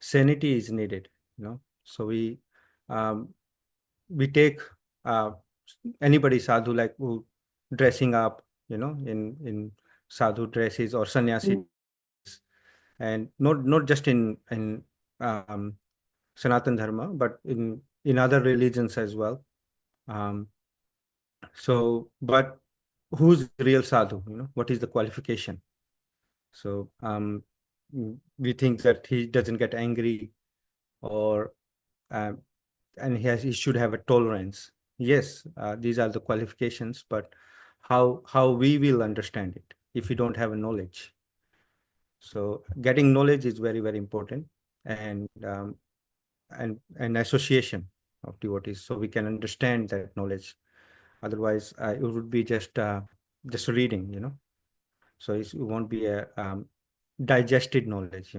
sanity is needed, So we take uh, anybody sadhu, like who dressing up, in sadhu dresses or sannyasi, and not just in um, Sanatan Dharma, but in other religions as well. Um, but who's the real sadhu? What is the qualification? So we think that he doesn't get angry, or um, and he should have a tolerance. Yes, these are the qualifications, but how we will understand it if we don't have a knowledge? So getting knowledge is very, very important, and and association of devotees, so we can understand that knowledge. Otherwise, it would be just reading, So it won't be a digested knowledge,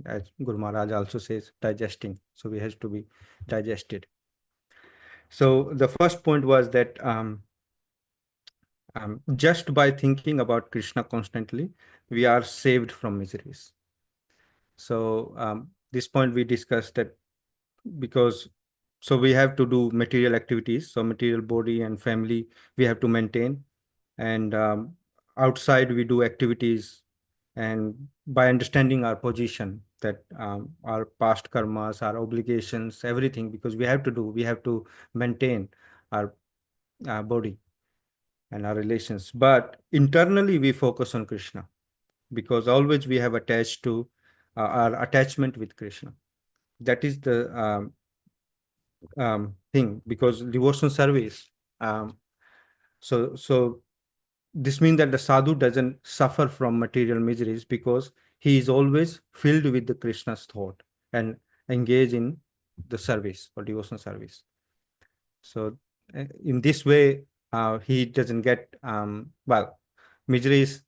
As Guru Maharaj also says, digesting. So we has to be digested. So the first point was that just by thinking about Krishna constantly, we are saved from miseries. So this point we discussed that, because so we have to do material activities, so material body and family we have to maintain, and outside we do activities, and by understanding our position, that our past karmas, our obligations, everything, because we have to maintain our body and our relations. But internally we focus on Krishna, because always we have attached to our attachment with Krishna. That is the thing, because devotional service. Um, so this means that the sadhu doesn't suffer from material miseries, because he is always filled with the Krishna's thought and engage in the service or devotional service. So in this way, he doesn't get miseries,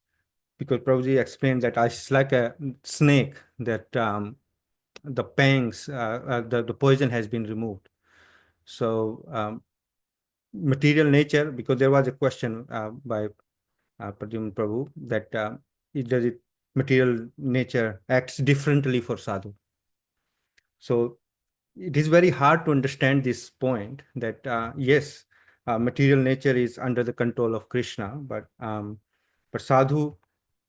because Prabhuji explained that it's like a snake, that the pangs, the poison has been removed. So material nature, because there was a question by Pradyumna Prabhu, that material nature acts differently for sadhu. So it is very hard to understand this point, that yes, material nature is under the control of Krishna, but sadhu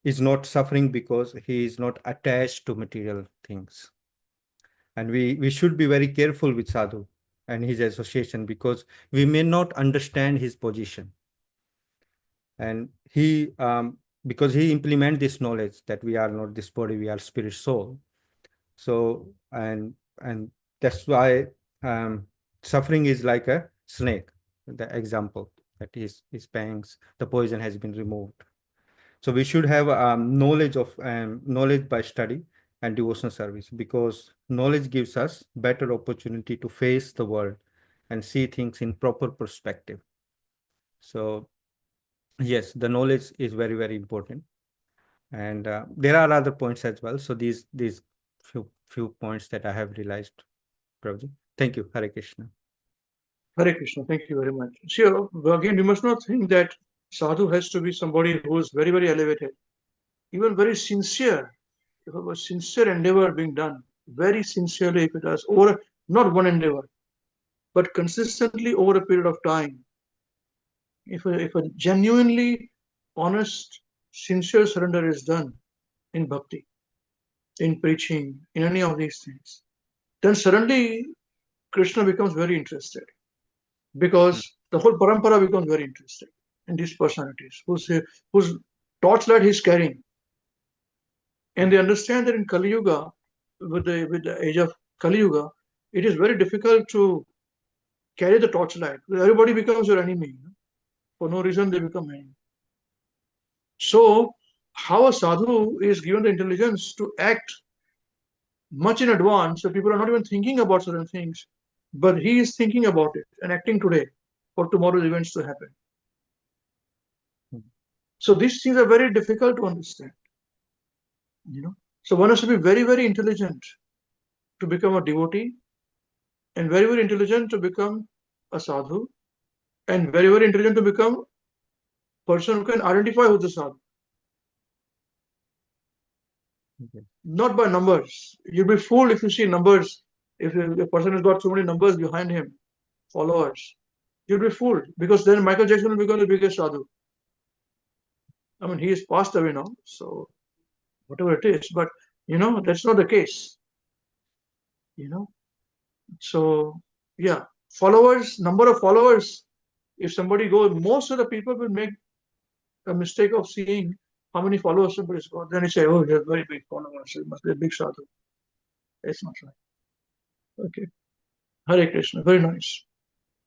is not suffering because he is not attached to material things. And we should be very careful with sadhu and his association, because we may not understand his position. And he because he implement this knowledge that we are not this body, we are spirit soul. So and that's why suffering is like a snake, the example, that his pangs, the poison has been removed. So we should have knowledge by study and devotional service, because knowledge gives us better opportunity to face the world and see things in proper perspective. So yes, the knowledge is very, very important. And there are other points as well. So these few points that I have realized, Prabhuji. Thank you. Hare Krishna. Hare Krishna, thank you very much. See, again, we must not think that sadhu has to be somebody who is very, very elevated. Even very sincere, if a sincere endeavor being done, very sincerely, if it is over, not one endeavor, but consistently over a period of time, if a genuinely honest, sincere surrender is done in bhakti, in preaching, in any of these things, then suddenly Krishna becomes very interested, because the whole parampara becomes very interested in these personalities whose torchlight he's carrying. And they understand that in Kali Yuga, with the age of Kali Yuga, it is very difficult to carry the torchlight. Everybody becomes your enemy. For no reason, they become enemy. So, how a sadhu is given the intelligence to act much in advance, so people are not even thinking about certain things, but he is thinking about it and acting today for tomorrow's events to happen. So these things are very difficult to understand. So one has to be very, very intelligent to become a devotee, and very, very intelligent to become a sadhu, and very, very intelligent to become a person who can identify with the sadhu. Okay. not by numbers. You'll be fooled if you see numbers. If a person has got so many numbers behind him, followers, you'll be fooled because then Michael Jackson will become the biggest sadhu. I mean, he is passed away now, so whatever it is, but that's not the case. You know, so yeah, followers, number of followers. If somebody goes, most of the people will make a mistake of seeing how many followers somebody's got. Then you say, oh, he has very big followers. He must be a big sadhu. It's not right. Okay. Hare Krishna. Very nice.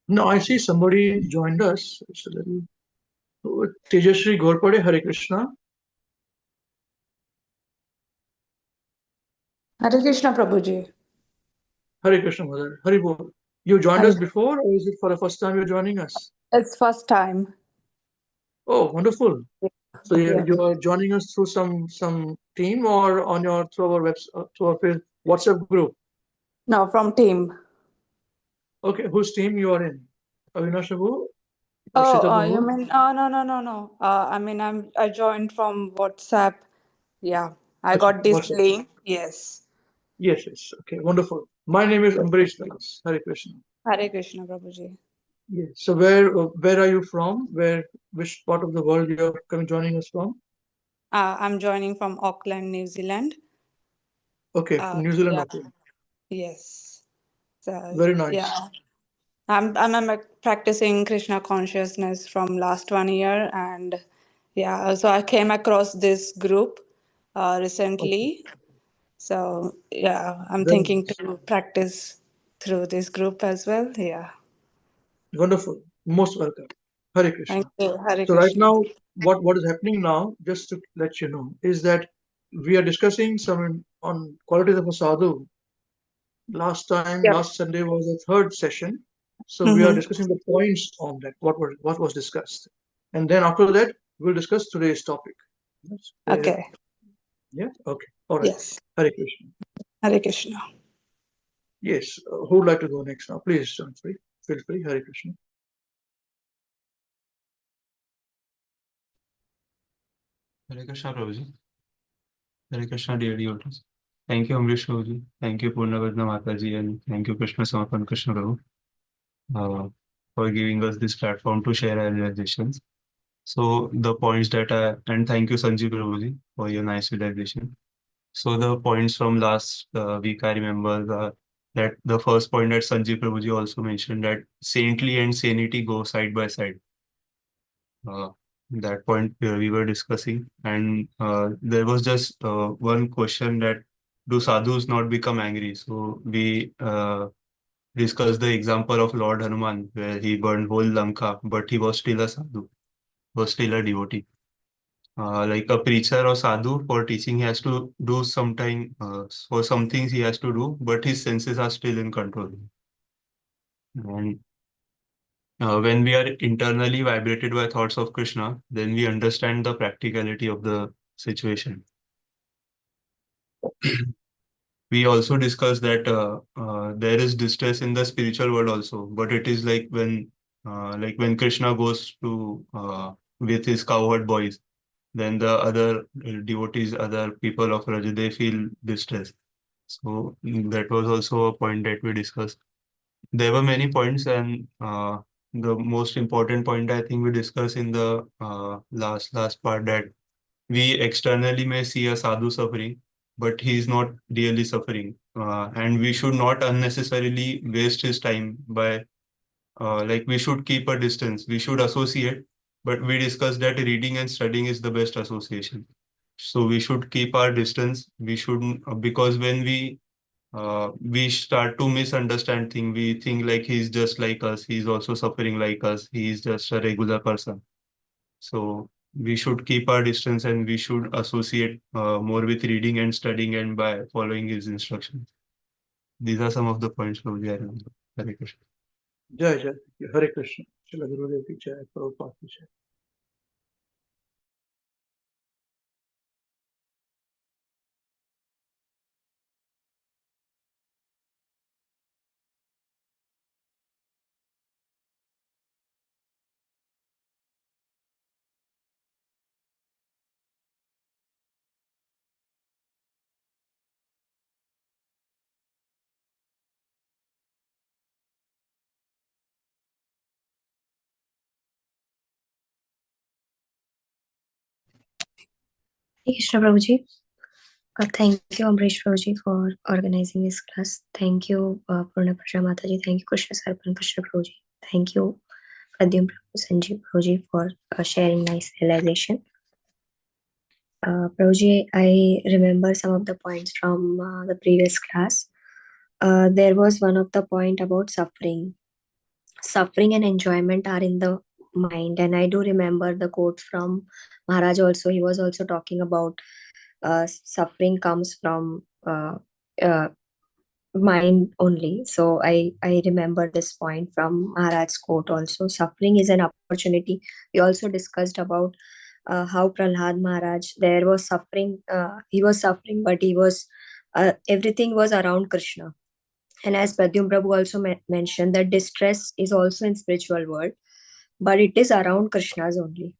Now I see somebody joined us. It's a little Tejashri Gorpade. Hare Krishna. Hare Krishna, Prabhuji. Hare Krishna, Mother. Hare Bol. You joined Hare, us before, or is it for the first time you're joining us? it's first time. Oh, wonderful. So Yeah. you are joining us through some team or on your through our through our WhatsApp group. No, from team. Okay, whose team you are in? Avinash Abu, Oh, Shita you Babu. mean? Oh, no, no, no, no. I mean, I joined from WhatsApp. Yeah, I Acha, got this WhatsApp. link. Yes. Yes, yes. Okay, wonderful. My name is Ambarisa. Hare Krishna. Hare Krishna, Prabhuji. Yes. So where are you from? Which part of the world you are coming joining us from? I'm joining from Auckland, New Zealand. Okay, from New Zealand. Yeah. Okay, Yes. So very nice. yeah, I'm practicing Krishna consciousness from last 1 year, and yeah, so I came across this group Okay, recently. So yeah, I'm very thinking nice. to practice through this group as well. Yeah. Wonderful. Most welcome. Hare Thank Krishna. you. Hare So right Krishna. now, what is happening now, just to let you know, is that we are discussing some on qualities of a sadhu. Yep. Last Sunday was the third session. So we are Mm-hmm. discussing the points on that, what was discussed. And then after that, we'll discuss today's topic. Yes. Okay. Yeah, okay. All right. Yes. Hare Krishna. Hare Krishna. Yes, who would like to go next now? Please, feel free. Hare Krishna. Hare Krishna, Prabhuji. Hare Krishna, dear devotees. Thank you, Amrish Prabhuji. Thank you, Purnavadna Mataji, and thank you, Krishna Samapan Krishna Prabhu, for giving us this platform to share our realizations. So the points that and thank you, Sanjeev Prabhuji, for your nice realization. So the points from last week, I remember that the first point that Sanjeev Prabhuji also mentioned that saintly and sanity go side by side. uh, that point we were discussing, and there was just one question that do sadhus not become angry? So we discussed the example of Lord Hanuman, where he burned whole Lanka, but he was still a sadhu, was still a devotee. Like a preacher or sadhu, for teaching, he has to do sometime, for some things he has to do, but his senses are still in control. And when we are internally vibrated by thoughts of Krishna, then we understand the practicality of the situation. We also discussed that there is distress in the spiritual world also, but it is like when Krishna goes to with his cowherd boys, then the other devotees, other people of Raja, they feel distress. So that was also a point that we discussed. There were many points, and the most important point I think we discussed in the last part, that we externally may see a sadhu suffering, but he is not really suffering, and we should not unnecessarily waste his time by like we should keep a distance. We should associate, but we discussed that reading and studying is the best association. So we should keep our distance. We shouldn't because when we start to misunderstand things. We think like he's just like us. He's also suffering like us. He's just a regular person. So we should keep our distance and we should associate more with reading and studying and by following his instructions. These are some of the points from the remember. Hare Krishna. Jai Jai. Hare Krishna. Srila Gurudev ki jai. Prabhupada ki jai. Krishna Prabhuji. Thank you, Ambrish Prabhuji, for organizing this class. Thank you, Purna Prasha Mataji. Thank you, Krishna Sarpan Krishna Prabhuji. Thank you, Pradyum Prabhu Sanjeev Prabhuji, for sharing nice realization. Prabhuji, I remember some of the points from the previous class. There was one of the point about suffering. Suffering and enjoyment are in the mind, and I do remember the quote from Maharaj also. He was also talking about suffering comes from uh, mind only. So I remember this point from Maharaj's quote also. Suffering is an opportunity. We also discussed about how Prahlad Maharaj, there was suffering. He was suffering, but he was everything was around Krishna. And as Pradyum Prabhu also mentioned, that distress is also in spiritual world, but it is around Krishna's only.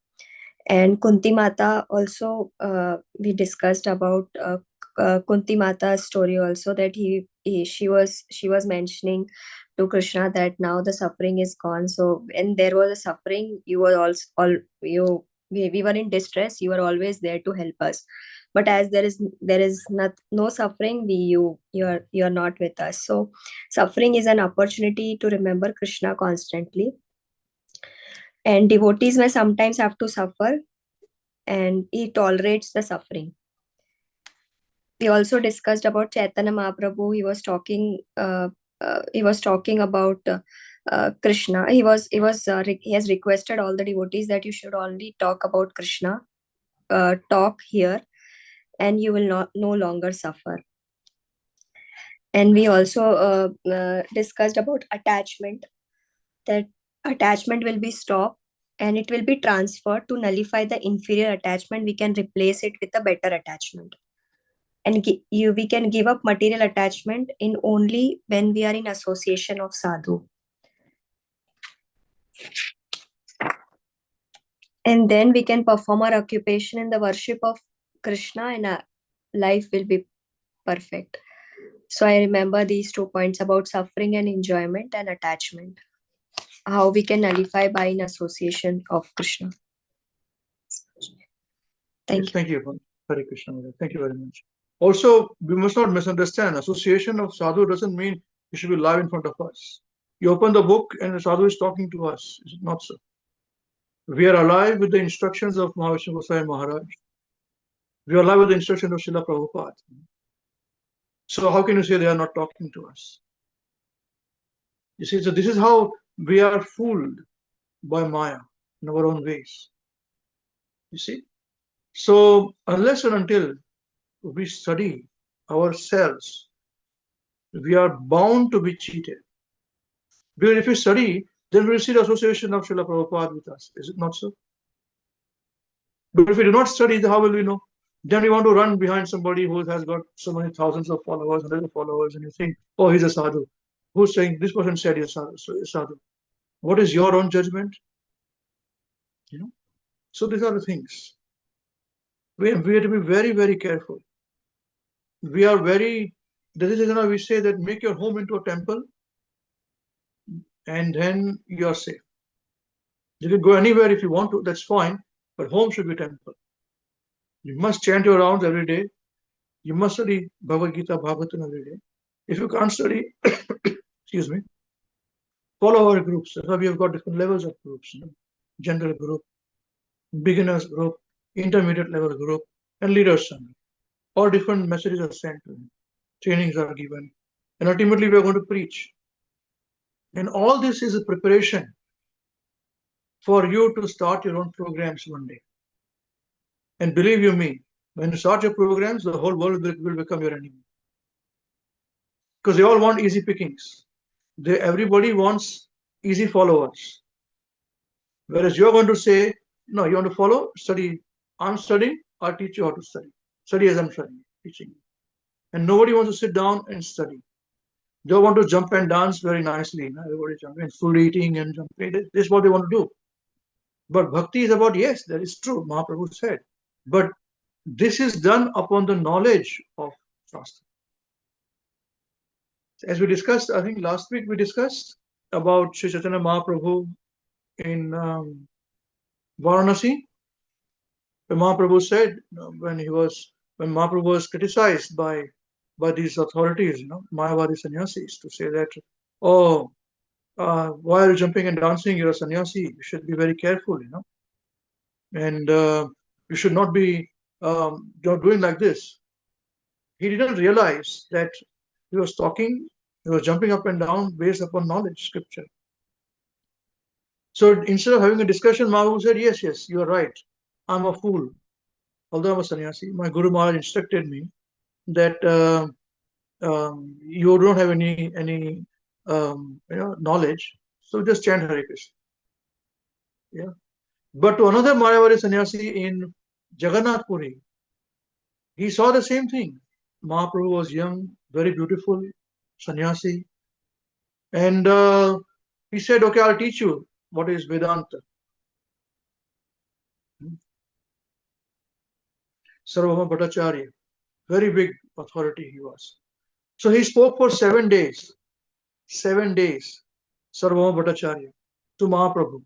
And Kunti Mata also, we discussed about Kunti Mata's story also, that she was mentioning to Krishna that now the suffering is gone. So when there was a suffering, you were we were in distress. You were always there to help us. But as there is no suffering, you are not with us. So suffering is an opportunity to remember Krishna constantly. And devotees may sometimes have to suffer, and he tolerates the suffering. We also discussed about Chaitanya Mahaprabhu. He was talking about Krishna. He has requested all the devotees that you should only talk about Krishna, talk here, and you will no longer suffer. And we also discussed about attachment, that attachment will be stopped and it will be transferred to nullify the inferior attachment. We can replace it with a better attachment. And we can give up material attachment in only when we are in association of sadhu. And then we can perform our occupation in the worship of Krishna, and our life will be perfect. So I remember these 2 points about suffering and enjoyment and attachment, how we can nullify by in association of Krishna. Thank you. Hare Krishna. Thank you very much. Also, we must not misunderstand. Association of sadhu doesn't mean you should be live in front of us. You open the book and the sadhu is talking to us. Is it not so? We are alive with the instructions of Mahavishnu Goswami Maharaj. We are alive with the instructions of Srila Prabhupada. So how can you say they are not talking to us? You see, so this is how we are fooled by Maya in our own ways. You see? So unless and until we study ourselves, we are bound to be cheated. Because if we study, then we'll see the association of Srila Prabhupada with us. Is it not so? But if we do not study, then how will we know? Then we want to run behind somebody who has got so many thousands of followers, hundreds of followers, and you think, oh, he's a sadhu. Who's saying this person said he's a sadhu? What is your own judgment? You know. So these are the things. We have to be very, very careful. We are very. This is why we say that make your home into a temple, and then you are safe. You can go anywhere if you want to. That's fine, but home should be temple. You must chant your rounds every day. You must study Bhagavad Gita, Bhagavatam every day. If you can't study, excuse me, follow our groups. That's why we have got different levels of groups. You know? General group, beginners group, intermediate level group, and leaders summit. All different messages are sent to him. Trainings are given. And ultimately we are going to preach. And all this is a preparation for you to start your own programs one day. And believe you me, when you start your programs, the whole world will become your enemy. Because they all want easy pickings. Everybody wants easy followers. Whereas you're going to say, no, you want to follow, study. I'm studying, I'll teach you how to study. Study as I'm studying, teaching you. And nobody wants to sit down and study. They want to jump and dance very nicely. Everybody jumping, food eating and jumping. This is what they want to do. But bhakti is about, yes, that is true, Mahaprabhu said. But this is done upon the knowledge of Shastra. As we discussed, I think last week we discussed about Sri Chaitanya Mahaprabhu in Varanasi. When Mahaprabhu said, when Mahaprabhu was criticized by these authorities, Mayavadi sannyasis, to say that, oh, why are you jumping and dancing? You're a sannyasi. You should be very careful, and you should not be doing like this. He didn't realize that he was jumping up and down based upon knowledge, scripture. So instead of having a discussion, Mahaprabhu said, yes, you are right. I'm a fool. Although I'm a sannyasi, my Guru Maharaj instructed me that you don't have any knowledge, so just chant Hare Krishna. Yeah. But to another Mayavadi sannyasi in Jagannath Puri, he saw the same thing. Mahaprabhu was young, very beautiful sannyasi, and he said, okay, I'll teach you what is Vedanta. Sarvabhauma Bhattacharya, very big authority he was. So he spoke for 7 days, Sarvabhauma Bhattacharya, to Mahaprabhu,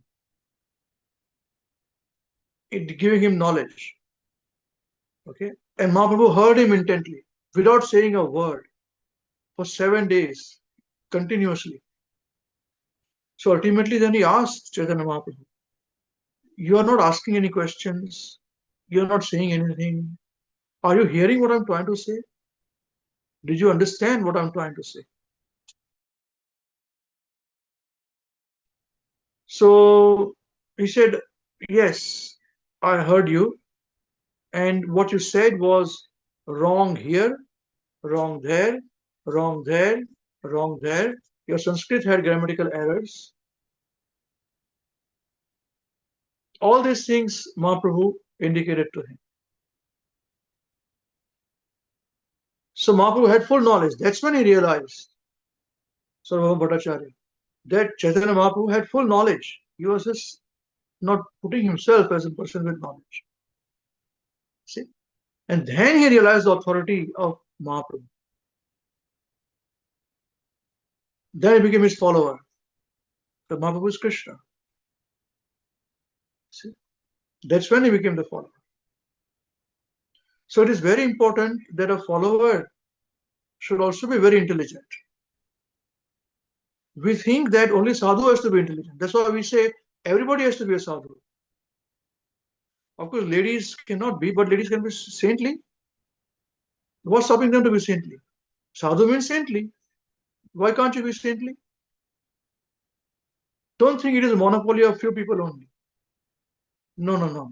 giving him knowledge. Okay, and Mahaprabhu heard him intently, without saying a word, for 7 days, continuously. So ultimately, then he asked Chaitanya Mahaprabhu, you are not asking any questions, you are not saying anything. Are you hearing what I'm trying to say? Did you understand what I'm trying to say? So he said, yes, I heard you, and what you said was wrong here, wrong there, wrong there, wrong there. Your Sanskrit had grammatical errors. All these things Mahaprabhu indicated to him. So Mahaprabhu had full knowledge. That's when he realized, Sarvabhauma Bhattacharya, that Chaitanya Mahaprabhu had full knowledge. He was just not putting himself as a person with knowledge. See? And then he realized the authority of Mahaprabhu. Then he became his follower. So Mahaprabhu is Krishna. See? That's when he became the follower. So it is very important that a follower should also be very intelligent. We think that only sadhu has to be intelligent. That's why we say everybody has to be a sadhu. Of course, ladies cannot be, but ladies can be saintly. What's stopping them to be saintly? Sadhu means saintly. Why can't you be saintly? Don't think it is a monopoly of few people only. No.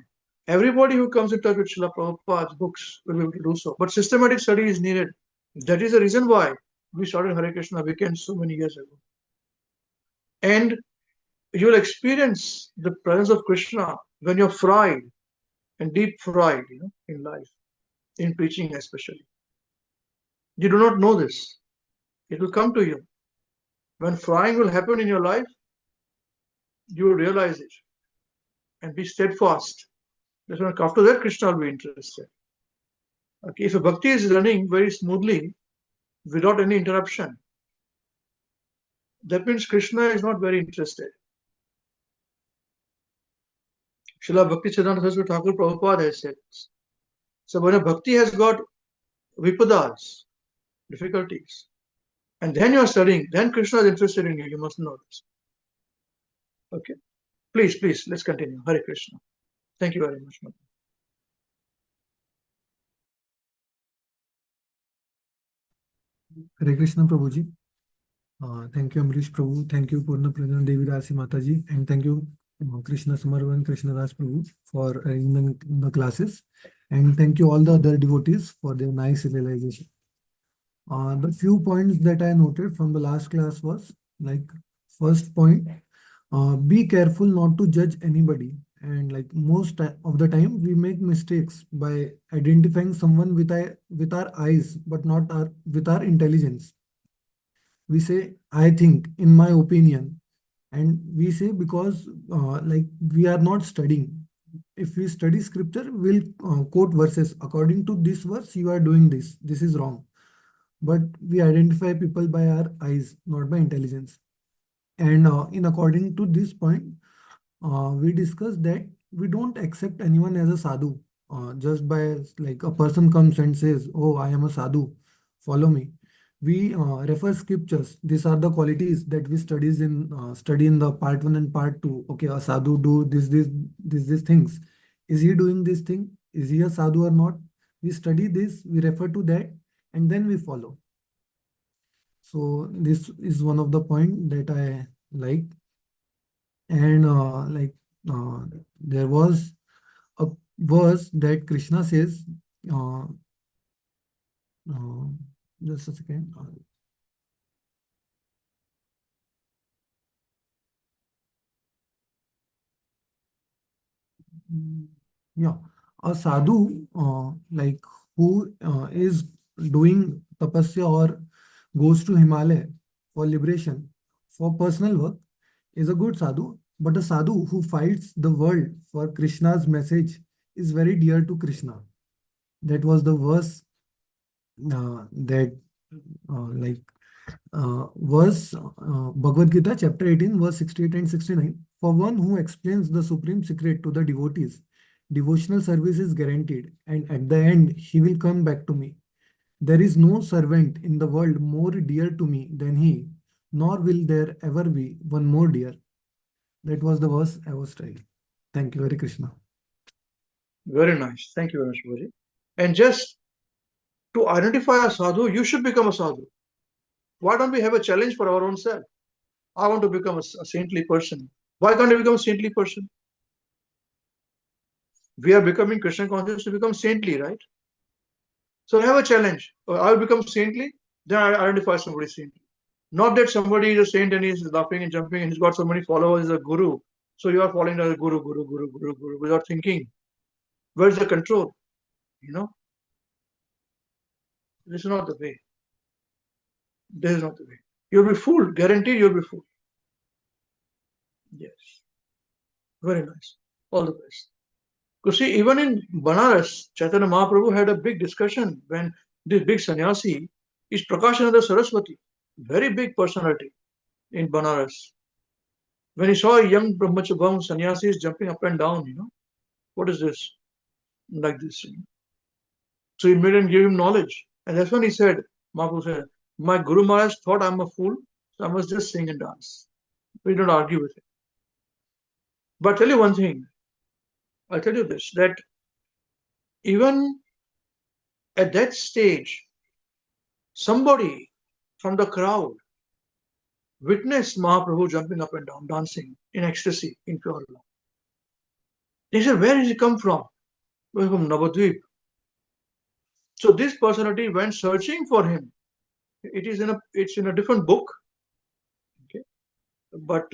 Everybody who comes in touch with Srila Prabhupada's books will be able to do so. But systematic study is needed. That is the reason why we started Hare Krishna WECAN so many years ago. And you will experience the presence of Krishna when you're fried and deep fried, in life, in preaching especially. You do not know this. It will come to you. When frying will happen in your life, you will realize it and be steadfast. That's when after that Krishna will be interested. Okay, if a bhakti is running very smoothly without any interruption, that means Krishna is not very interested. Srila Bhakti Siddhanta Saraswati Thakur Prabhupada has said this. So when a bhakti has got vipadas, difficulties, and then you are studying, then Krishna is interested in you. You must know this. Okay. Please, let's continue. Hare Krishna. Thank you very much. Hare Krishna Prabhuji. Thank you, Amrish Prabhu. Thank you, Purna Pradhan Devi Dasi Mataji. And thank you, Krishna Samarvan Krishna Das Prabhu, for arranging the classes. And thank you all the other devotees for their nice realization. The few points that I noted from the last class was, like, first point, be careful not to judge anybody. And like most of the time, we make mistakes by identifying someone with our eyes, but not with our intelligence. We say, I think, in my opinion, and we say because like we are not studying. If we study scripture, we'll quote verses. According to this verse, you are doing this. This is wrong. But we identify people by our eyes, not by intelligence. And in according to this point, we discussed that we don't accept anyone as a sadhu just by like a person comes and says, "Oh, I am a sadhu, follow me." We refer scriptures. These are the qualities that we study in the part one and part two. Okay, a sadhu do these things. Is he doing this thing? Is he a sadhu or not? We study this. We refer to that, and then we follow. So this is one of the point that I like. And there was a verse that Krishna says, uh, uh, just a second. Yeah, a sadhu, like who is doing tapasya or goes to Himalaya for liberation, for personal work, is a good sadhu. But a sadhu who fights the world for Krishna's message is very dear to Krishna. That was the verse that like verse Bhagavad Gita chapter 18 verse 68 and 69. For one who explains the supreme secret to the devotees, devotional service is guaranteed, and at the end he will come back to me. There is no servant in the world more dear to me than he, nor will there ever be one more dear. That was the verse I was trying. Thank you, Hare Krishna. Very nice. Thank you very much, Prabhuji. And just to identify a sadhu, you should become a sadhu. Why don't we have a challenge for our own self? I want to become a saintly person. Why can't I become a saintly person? We are becoming Krishna conscious to become saintly, right? So I have a challenge. I will become saintly, then I identify somebody saintly. Not that somebody is a saint and he's laughing and jumping and he's got so many followers as a guru. So you are following as a guru without thinking. Where's the control? You know, this is not the way. This is not the way. You'll be fooled. Guaranteed you'll be fooled. Yes. Very nice. All the best. You see, even in Banaras, Chaitanya Mahaprabhu had a big discussion when this big sannyasi is Prakashananda Saraswati, very big personality in Banaras. When he saw a young brahmacharya sannyasi is jumping up and down, what is this? Like this. So he made and gave him knowledge. And that's when he said, Mahaprabhu said, my Guru Maharaj thought I'm a fool, so I must just sing and dance. We don't argue with him. But I'll tell you one thing. I'll tell you this, that even at that stage, somebody from the crowd witnessed Mahaprabhu jumping up and down, dancing in ecstasy, in pure love. They said, where did he come from? Well, from Navadvip. So this personality went searching for him. It's in a different book, okay? But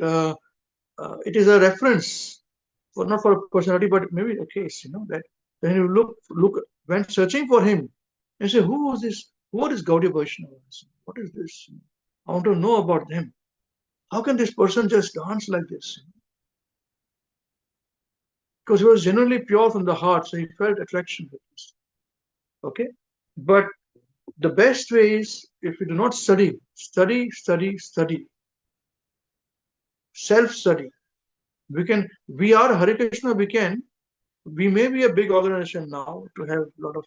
it is a reference, for not for a personality, but maybe a case, that when you went searching for him, and say, who was this? What is Gaudiya Vaishnavas? What is this? I want to know about them. How can this person just dance like this? Because he was genuinely pure from the heart, so he felt attraction with this. Okay? But the best way is, if you do not study, self-study. We are Hare Krishna, we may be a big organization now to have a lot of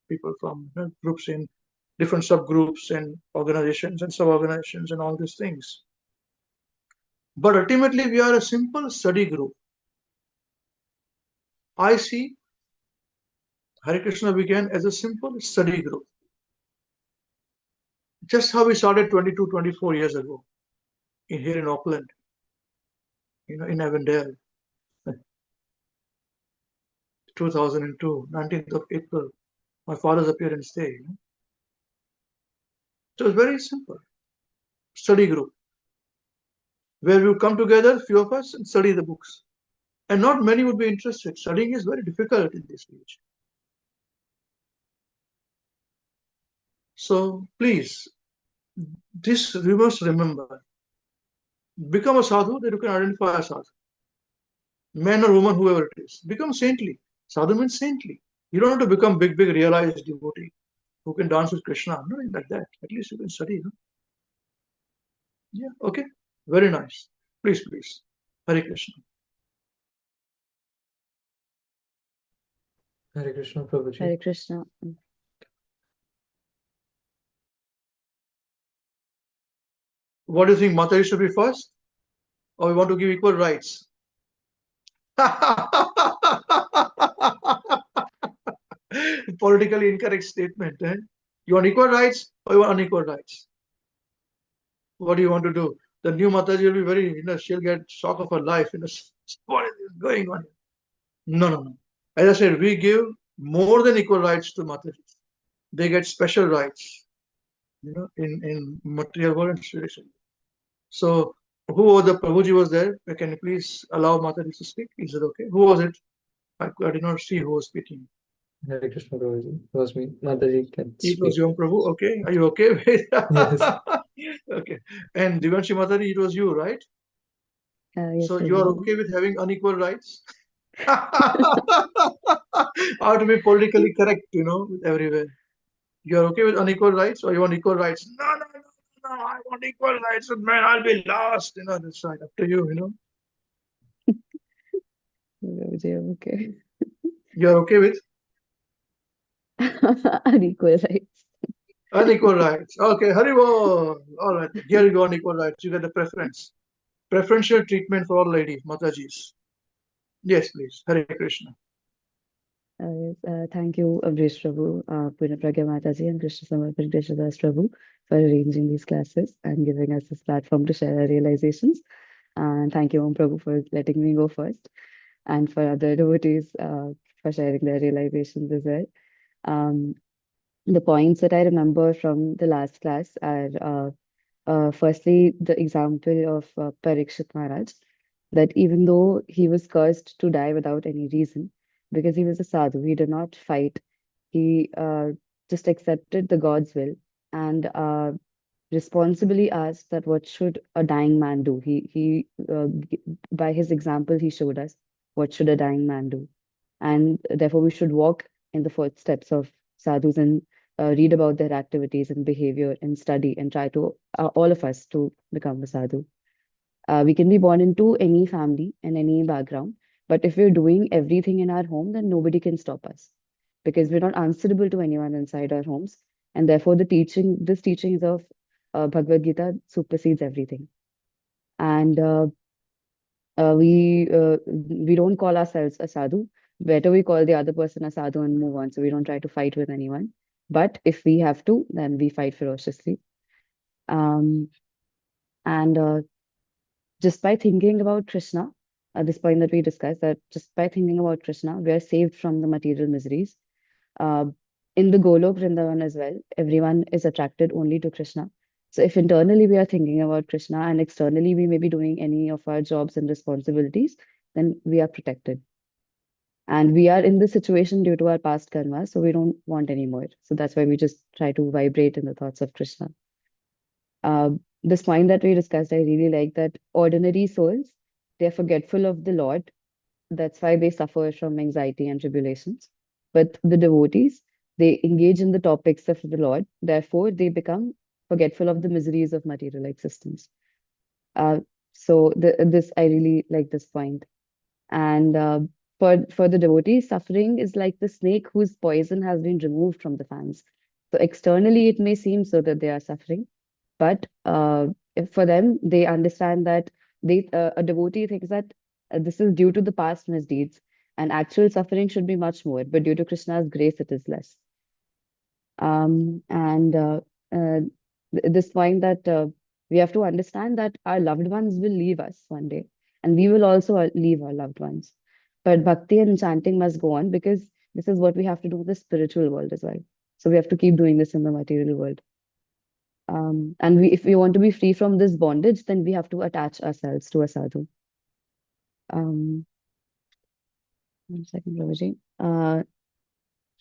people from groups in different subgroups and organizations and sub-organizations and all these things. But ultimately, we are a simple study group. I see Hare Krishna began as a simple study group. Just how we started 22, 24 years ago here in Auckland, in Avondale, 2002, 19th of April, my father's appearance day. So it's very simple. Study group, where we would come together, few of us, and study the books. And not many would be interested. Studying is very difficult in this age. So please, this we must remember. Become a sadhu that you can identify as sadhu. Man or woman, whoever it is. Become saintly. Sadhu means saintly. You don't have to become big realized devotee who can dance with Krishna. Nothing like that. At least you can study. Yeah, okay. Very nice. Please. Hare Krishna. Hare Krishna, Prabhuji. Hare Krishna. What do you think, Mataji should be first? Or we want to give equal rights? Politically incorrect statement. Eh? You want equal rights or you want unequal rights? What do you want to do? The new Mataji will be very, she'll get shock of her life. What is going on? No, no, no. As I said, we give more than equal rights to Mataji. They get special rights, in material world and spiritual. So, who was the Prabhuji was there? Can you please allow Mataji to speak? Is it okay? Who was it? I did not see who was speaking. Hare Krishna, Prabhuji. It was me. Mataji can It was speak. your Prabhu. Okay. Are you okay with it? Yes. Okay. And Divanshi Mataji, it was you, right? Yes, So you are Prabhuji. okay with having unequal rights? How to be politically correct, everywhere. You are okay with unequal rights or you want equal rights? No, no, no, no, I want equal rights with men. I'll be lost. That's right. Up to you, Prabhuji, I'm okay. You are okay with Unequal rights. unequal rights. Okay, Haribo. All right. Here you go, unequal rights. You get the preference. Preferential treatment for all ladies, Matajis. Yes, please. Hare Krishna. Yes, thank you, Ambrish Prabhu, Purna Pragya Mataji, and Krishna Samarpit Krishnadas Prabhu for arranging these classes and giving us this platform to share our realizations. And thank you, Om Prabhu, for letting me go first, and for other devotees for sharing their realizations as well. The points that I remember from the last class are firstly, the example of Parikshit Maharaj, that even though he was cursed to die without any reason, because he was a sadhu, he did not fight. He just accepted the God's will and responsibly asked that what should a dying man do? By his example, he showed us what should a dying man do, and therefore we should walk in the footsteps of sadhus and read about their activities and behavior and study and try to all of us to become a sadhu. We can be born into any family and any background, but if we're doing everything in our home, then nobody can stop us because we're not answerable to anyone inside our homes, and therefore this teachings of Bhagavad Gita supersedes everything. And we don't call ourselves a sadhu. Better we call the other person a sadhu and move on. So we don't try to fight with anyone. But if we have to, then we fight ferociously. Um, and just by thinking about Krishna, at this point that we discussed, that just by thinking about Krishna, we are saved from the material miseries. Uh, in the Golok Vrindavan as well, everyone is attracted only to Krishna. So if internally we are thinking about Krishna and externally we may be doing any of our jobs and responsibilities, then we are protected. And we are in this situation due to our past karma, so we don't want any more. So that's why we just try to vibrate in the thoughts of Krishna. This point that we discussed, I really like that ordinary souls, they're forgetful of the Lord. That's why they suffer from anxiety and tribulations. But the devotees, they engage in the topics of the Lord. Therefore, they become forgetful of the miseries of material existence. So this I really like this point. And for the devotees, suffering is like the snake whose poison has been removed from the fangs. So externally, it may seem so that they are suffering, but if for them, they understand that a devotee thinks that this is due to the past misdeeds, and actual suffering should be much more, but due to Krishna's grace, it is less. And this point that we have to understand that our loved ones will leave us one day, and we will also leave our loved ones. But bhakti and chanting must go on because this is what we have to do in the spiritual world as well. So we have to keep doing this in the material world. And if we want to be free from this bondage, then we have to attach ourselves to a sadhu. 1 second, Prabhuji.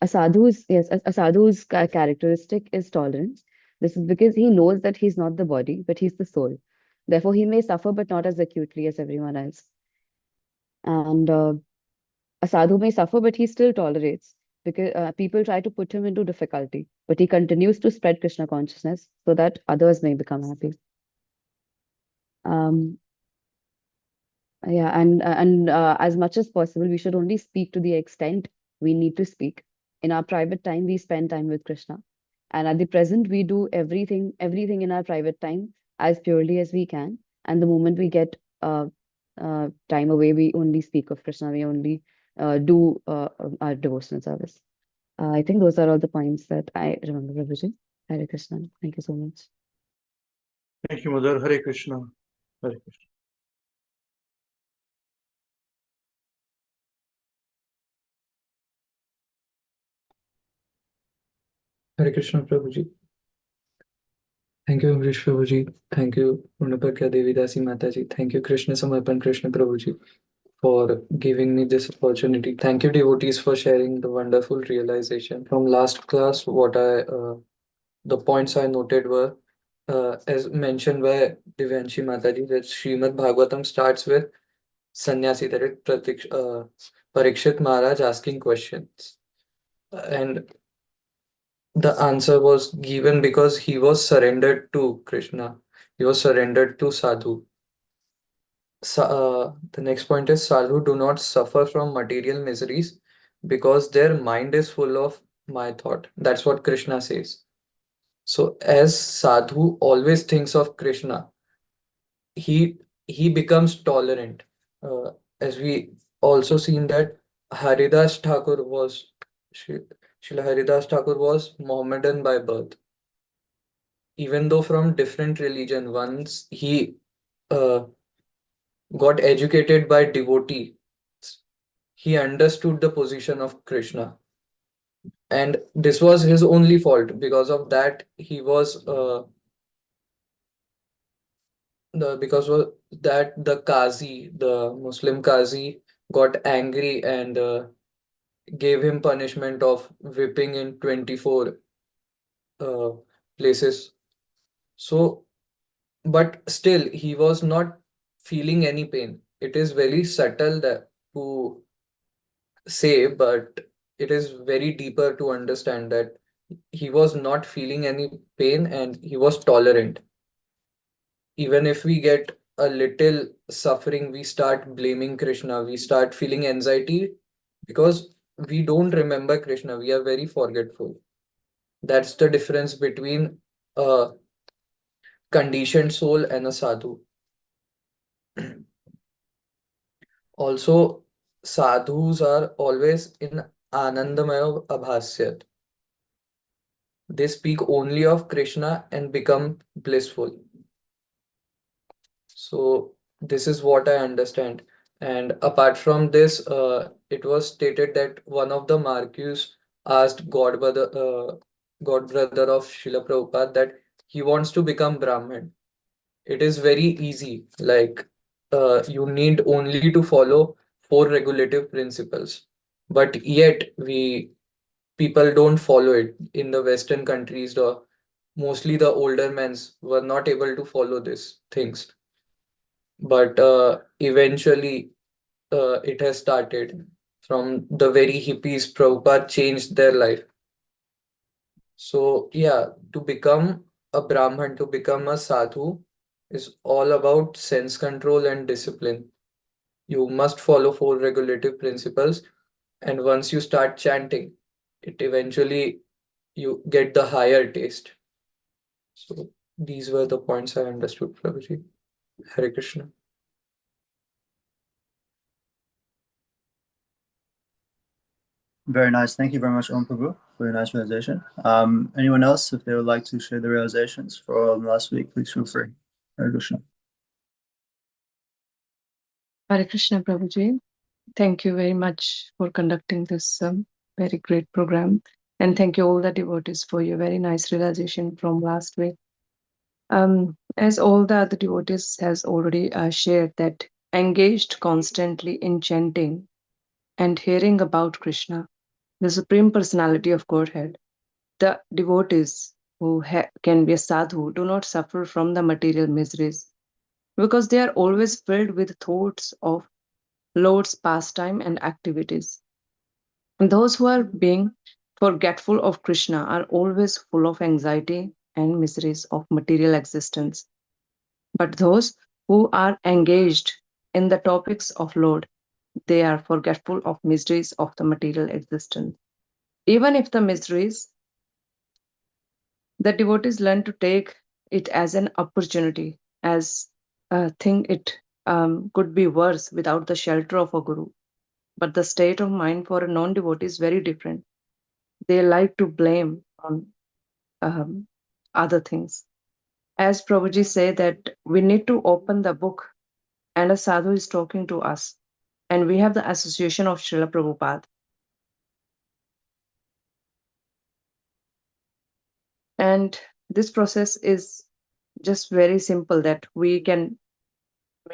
A sadhu's characteristic is tolerance. This is because he knows that he's not the body, but he's the soul. Therefore, he may suffer, but not as acutely as everyone else. And a sadhu may suffer, but he still tolerates because people try to put him into difficulty, but he continues to spread Krishna consciousness so that others may become happy. Yeah, and as much as possible, we should only speak to the extent we need to speak. In our private time, we spend time with Krishna. And at the present, we do everything in our private time as purely as we can. And the moment we get time away, we only speak of Krishna. We only do our devotional service. I think those are all the points that I remember, Prabhuji. Hare Krishna. Thank you so much. Thank you, Mother. Hare Krishna. Hare Krishna. Hare Krishna Prabhuji. Thank you, Amrish Prabhuji. Thank you, Purnapakya Devi Dasi Mataji. Thank you, Krishna Samarpan Krishna Prabhuji, for giving me this opportunity. Thank you, devotees, for sharing the wonderful realization. From last class, the points I noted were, as mentioned by Divyanshi Mataji, that Srimad Bhagavatam starts with Sannyasi, that is Parikshit Maharaj asking questions. And the answer was given because he was surrendered to Krishna. He was surrendered to Sadhu. The next point is Sadhu do not suffer from material miseries because their mind is full of my thought. That's what Krishna says. So as Sadhu always thinks of Krishna, he becomes tolerant. As we also seen that Haridas Thakur was Srila Haridas Thakur was Mohammedan by birth. Even though from different religion, once he got educated by devotee, he understood the position of Krishna. And this was his only fault. Because of that, he was the Qazi, the Muslim Qazi, got angry and gave him punishment of whipping in 24 places. So, but still, he was not feeling any pain. It is very subtle to say, but it is very deeper to understand that he was not feeling any pain and he was tolerant. Even if we get a little suffering, we start blaming Krishna, we start feeling anxiety because we don't remember Krishna, we are very forgetful. That's the difference between a conditioned soul and a sadhu. Also, sadhus are always in Anandamaya Abhasyat. They speak only of Krishna and become blissful. So this is what I understand. And apart from this, it was stated that one of the Marquis asked Godbrother of Srila Prabhupada that he wants to become Brahmin. It is very easy. Like you need only to follow 4 regulative principles. But yet people don't follow it. In the Western countries, mostly the older men were not able to follow these things. But eventually it has started. From the very hippies, Prabhupada changed their life. So yeah, to become a Brahman, to become a sadhu is all about sense control and discipline. You must follow 4 regulative principles, and once you start chanting, it eventually you get the higher taste. So these were the points I understood, Prabhuji. Hare Krishna. Very nice. Thank you very much, Om Prabhu, for your nice realization. Anyone else, if they would like to share their realizations for last week, please feel free. Hare Krishna. Hare Krishna, Prabhuji. Thank you very much for conducting this very great program. And thank you all the devotees for your very nice realization from last week. As all the other devotees has already shared that engaged constantly in chanting and hearing about Krishna, the Supreme Personality of Godhead, the devotees who can be a sadhu do not suffer from the material miseries because they are always filled with thoughts of Lord's pastime and activities. And those who are being forgetful of Krishna are always full of anxiety and miseries of material existence. But those who are engaged in the topics of Lord they are forgetful of miseries of the material existence. Even if the miseries, the devotees learn to take it as an opportunity, as a thing it could be worse without the shelter of a guru. But the state of mind for a non-devotee is very different. They like to blame on other things. As Prabhuji said that we need to open the book and a sadhu is talking to us, and we have the association of Srila Prabhupada. And this process is just very simple, that we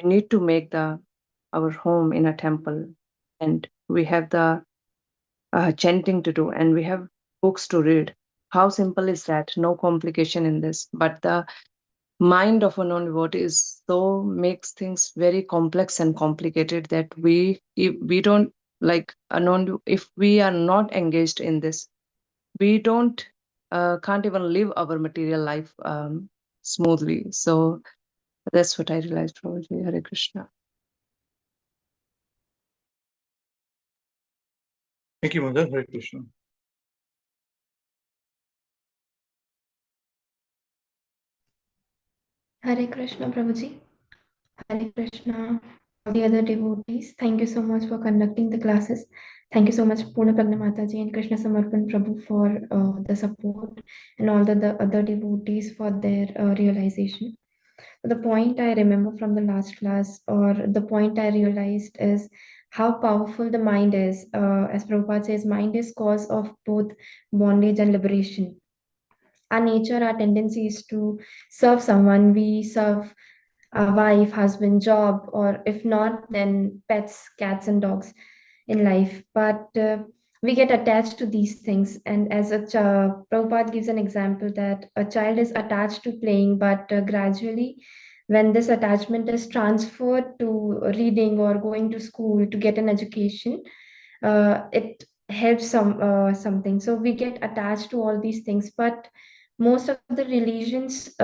need to make our home in a temple, and we have the chanting to do, and we have books to read. How simple is that? No complication in this. But the mind of a non-devotee is so makes things very complex and complicated that if we don't like a non if we are not engaged in this, we don't can't even live our material life smoothly. So that's what I realized, Prabhuji. Hare Krishna. Thank you, Mother. Hare Krishna. Hare Krishna, Prabhuji. Hare Krishna, all the other devotees. Thank you so much for conducting the classes. Thank you so much, Purna Pragna Mataji and Krishna Samarpan Prabhu, for the support, and all the other devotees for their realization. The point I remember from the last class, or the point I realized, is how powerful the mind is. As Prabhupada says, mind is cause of both bondage and liberation. Our nature, our tendency is to serve someone. We serve a wife, husband, job, or if not, then pets, cats, and dogs in life. But we get attached to these things. And as Prabhupada gives an example that a child is attached to playing, but gradually, when this attachment is transferred to reading or going to school to get an education, it helps something. So we get attached to all these things. But most of the religions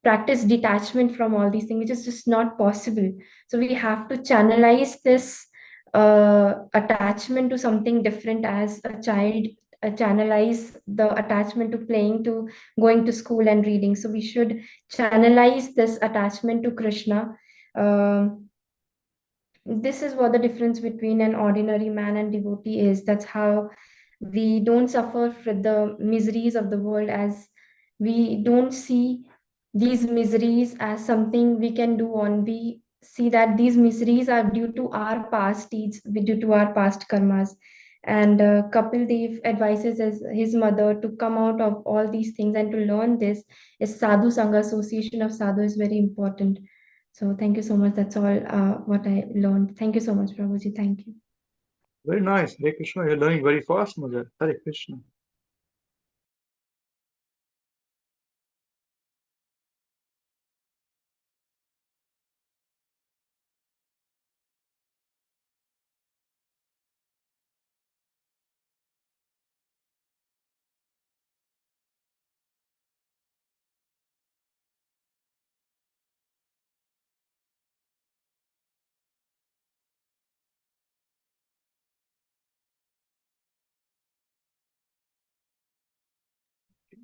practice detachment from all these things, which is just not possible. So we have to channelize this attachment to something different. As a child, channelize the attachment to playing, to going to school and reading. So we should channelize this attachment to Krishna. This is what the difference between an ordinary man and devotee is. That's how we don't suffer with the miseries of the world, as we don't see these miseries as something we can do on. We see that these miseries are due to our past deeds, due to our past karmas. And Kapil Dev advises his mother to come out of all these things, and to learn this is sadhu sangha. Association of sadhu is very important. So thank you so much. That's all what I learned. Thank you so much, Prabhuji. Thank you. Very nice. Hare Krishna. You're learning very fast, Mother. Hare Krishna.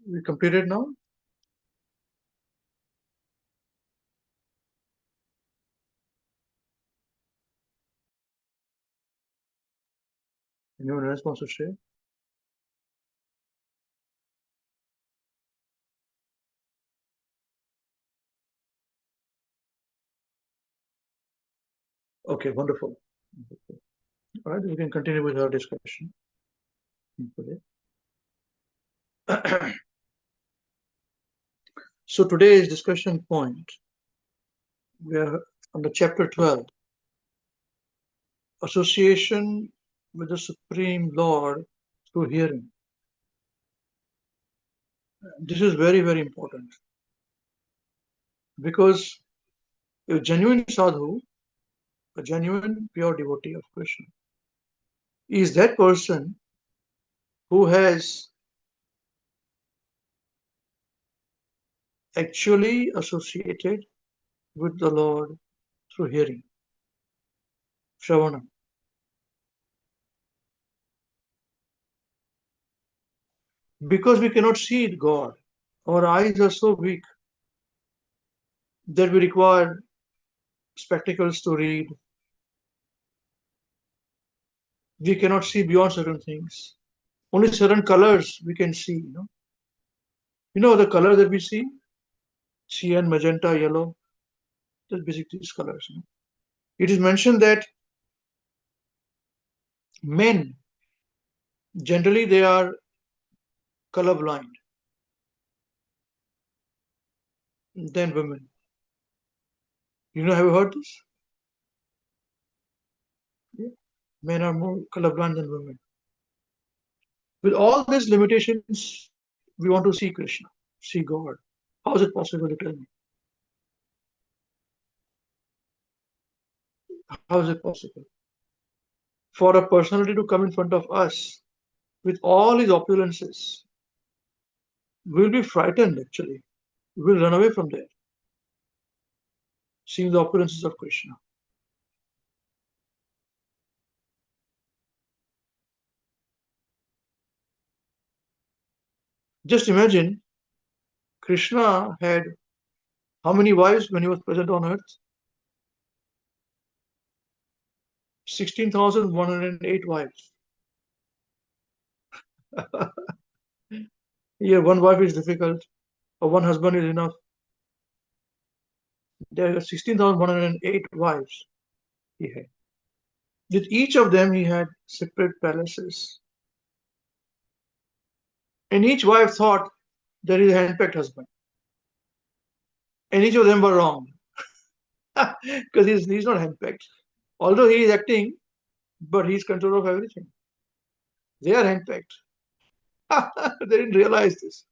We completed now? Anyone else wants to share? Okay, wonderful. All right, we can continue with our discussion. So today's discussion point, we are on the chapter 12, association with the Supreme Lord through hearing. This is very, very important, because a genuine sadhu, a genuine pure devotee of Krishna, is that person who has actually associated with the Lord through hearing. Shravana. Because we cannot see God. Our eyes are so weak that we require spectacles to read. We cannot see beyond certain things. Only certain colors we can see. You know the color that we see? Cyan, magenta, yellow. That's basically these colors. It is mentioned that men generally they are colorblind than women. Have you heard this? Yeah. Men are more colorblind than women. With all these limitations, we want to see Krishna, see God. How is it possible to tell me? How is it possible? For a personality to come in front of us with all his opulences, we'll be frightened actually. We'll run away from there, seeing the opulences of Krishna. Just imagine, Krishna had how many wives when he was present on earth? 16,108 wives. Here, one wife is difficult, or one husband is enough. There are 16,108 wives he had. With each of them, he had separate palaces. And each wife thought there is a handpicked husband. And each of them were wrong. Because he's not handpicked. Although he is acting, but he's control of everything. They are handpicked. They didn't realize this.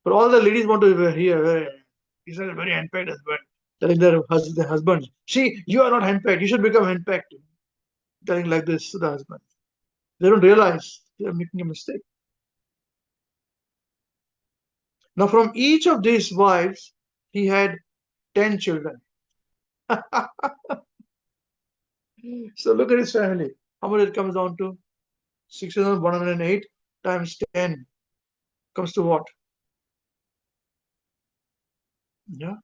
But all the ladies want to hear, he's a very handpicked husband. Telling their husbands, see, you are not handpicked. You should become handpicked. Telling like this to the husband. They don't realize they are making a mistake. Now, from each of these wives, he had 10 children. So look at his family. How much it comes down to? 6,108 times 10 comes to what? Yeah.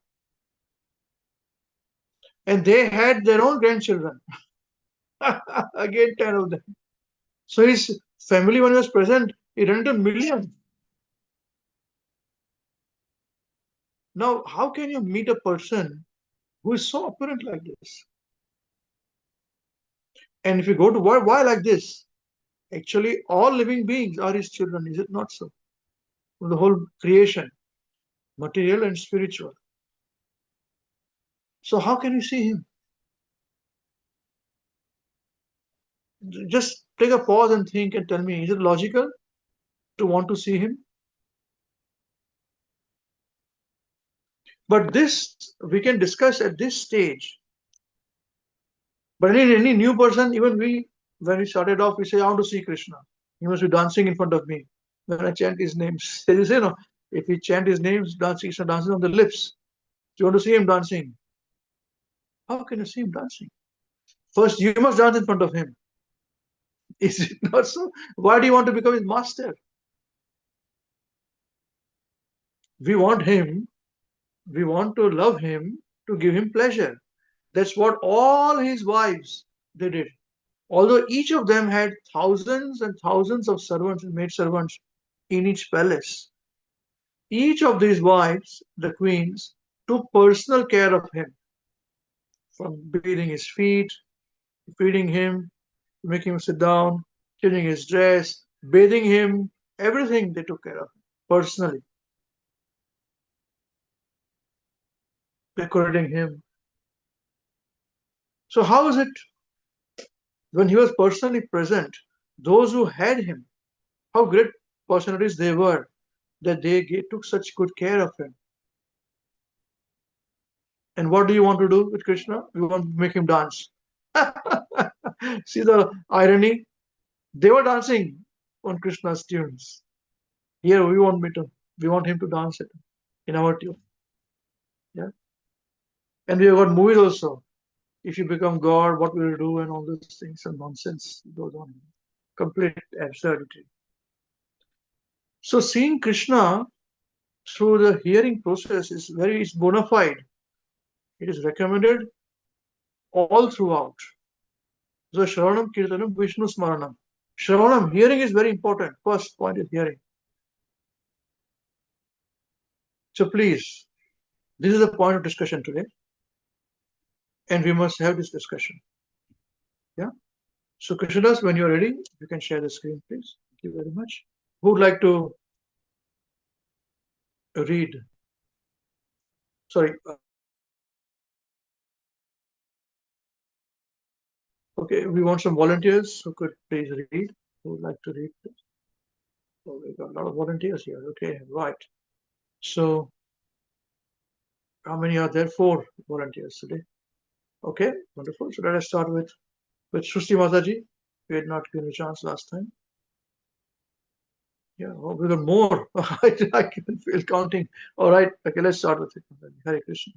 And they had their own grandchildren. Again, 10 of them. So his family, when he was present, it ran to millions. Now, how can you meet a person who is so opulent like this? And if you go to why like this? Actually, all living beings are his children, is it not so? The whole creation, material and spiritual. So how can you see him? Just take a pause and think and tell me, is it logical to want to see him? But this we can discuss at this stage. But any new person, even when we started off, we say, I want to see Krishna. He must be dancing in front of me. When I chant his names, they say, no, if we chant his names, Krishna dances on the lips. Do you want to see him dancing? How can you see him dancing? First, you must dance in front of him. Is it not so? Why do you want to become his master? We want him, we want to love him, to give him pleasure. That's what all his wives they did. Although each of them had thousands and thousands of servants and maid servants in each palace, each of these wives, the queens, took personal care of him, from bathing his feet, feeding him, making him sit down, changing his dress, bathing him, everything they took care of personally, decorating him. So how is it when he was personally present, those who had him, how great personalities they were, that they took such good care of him? And what do you want to do with Krishna? We want to make him dance. See the irony? They were dancing on Krishna's tunes. Here we want him to dance it in our tune. Yeah. And we have got movies also. if you become God, what will you do, and all those things and nonsense goes on. Complete absurdity. So seeing Krishna through the hearing process is bona fide. It is recommended all throughout. So Shravanam Kirtanam Vishnu Smaranam. Shravanam, hearing is very important. First point is hearing. So please, this is a point of discussion today. And we must have this discussion. Yeah. So Krishnadas, when you're ready, you can share the screen, please. Thank you very much. Who would like to read? Sorry. Okay, we want some volunteers who could please read. Who would like to read, please? Oh, we got a lot of volunteers here. Okay, right. So how many are there? 4 volunteers today. Okay, wonderful. So let us start with Srusti Mataji. We had not given a chance last time. Yeah, oh, we got more. I can feel counting. All right. Okay, let's start with it. Hare Krishna.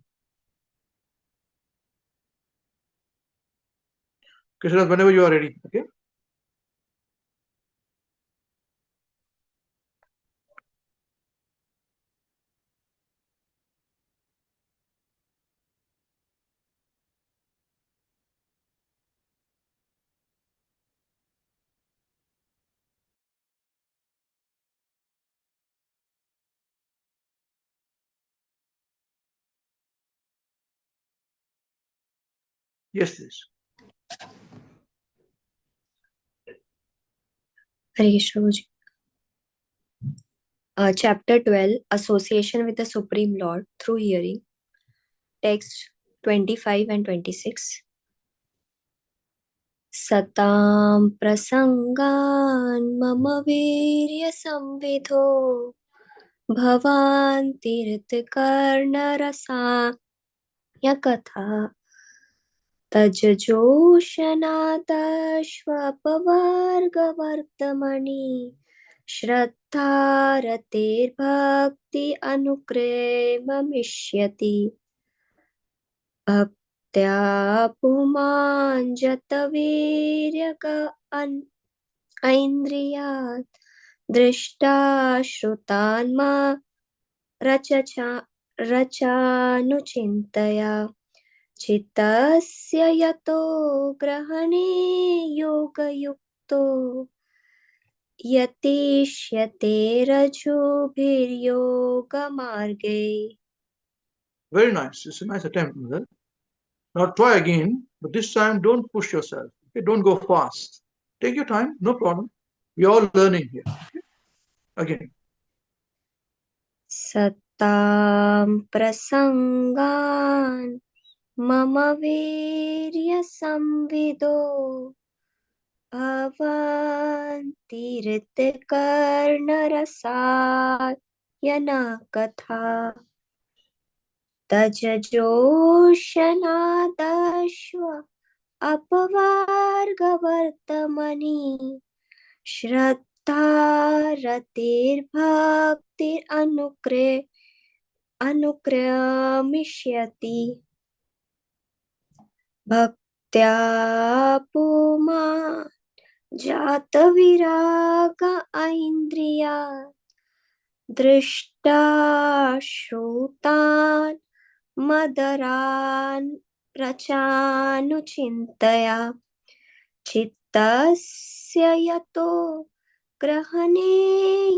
Krishna, whenever you are ready. Okay. Yes, please. Hare Krishna Guruji. Chapter 12, Association with the Supreme Lord through Hearing. Text 25 and 26. Satam prasangan mama virya samvidho bhavan tirth karna rasa yakatha tajjoshanathashvapavargavartamani Shraddharatir bhakti anukremamishyati Bhaktya pumanjataviryaga aindriyat Drishta shrutanma rachanuchintaya Chittasya yato grahane yoga yukto yatishyate rajubhir yoga marge. Very nice. It's a nice attempt, mother. Now try again, but this time don't push yourself. Okay, don't go fast. Take your time, no problem. We're all learning here. Okay? Again. Satam prasangan mama virya samvido bhavanti karna rasayana katha tajajoshanadashva apavargavartamani Shraddharatir bhaktir anukramishyati Bhaktya puma jata viraga aindriya Drishta shrutan madaran rachanuchintaya Chittasya yato grahane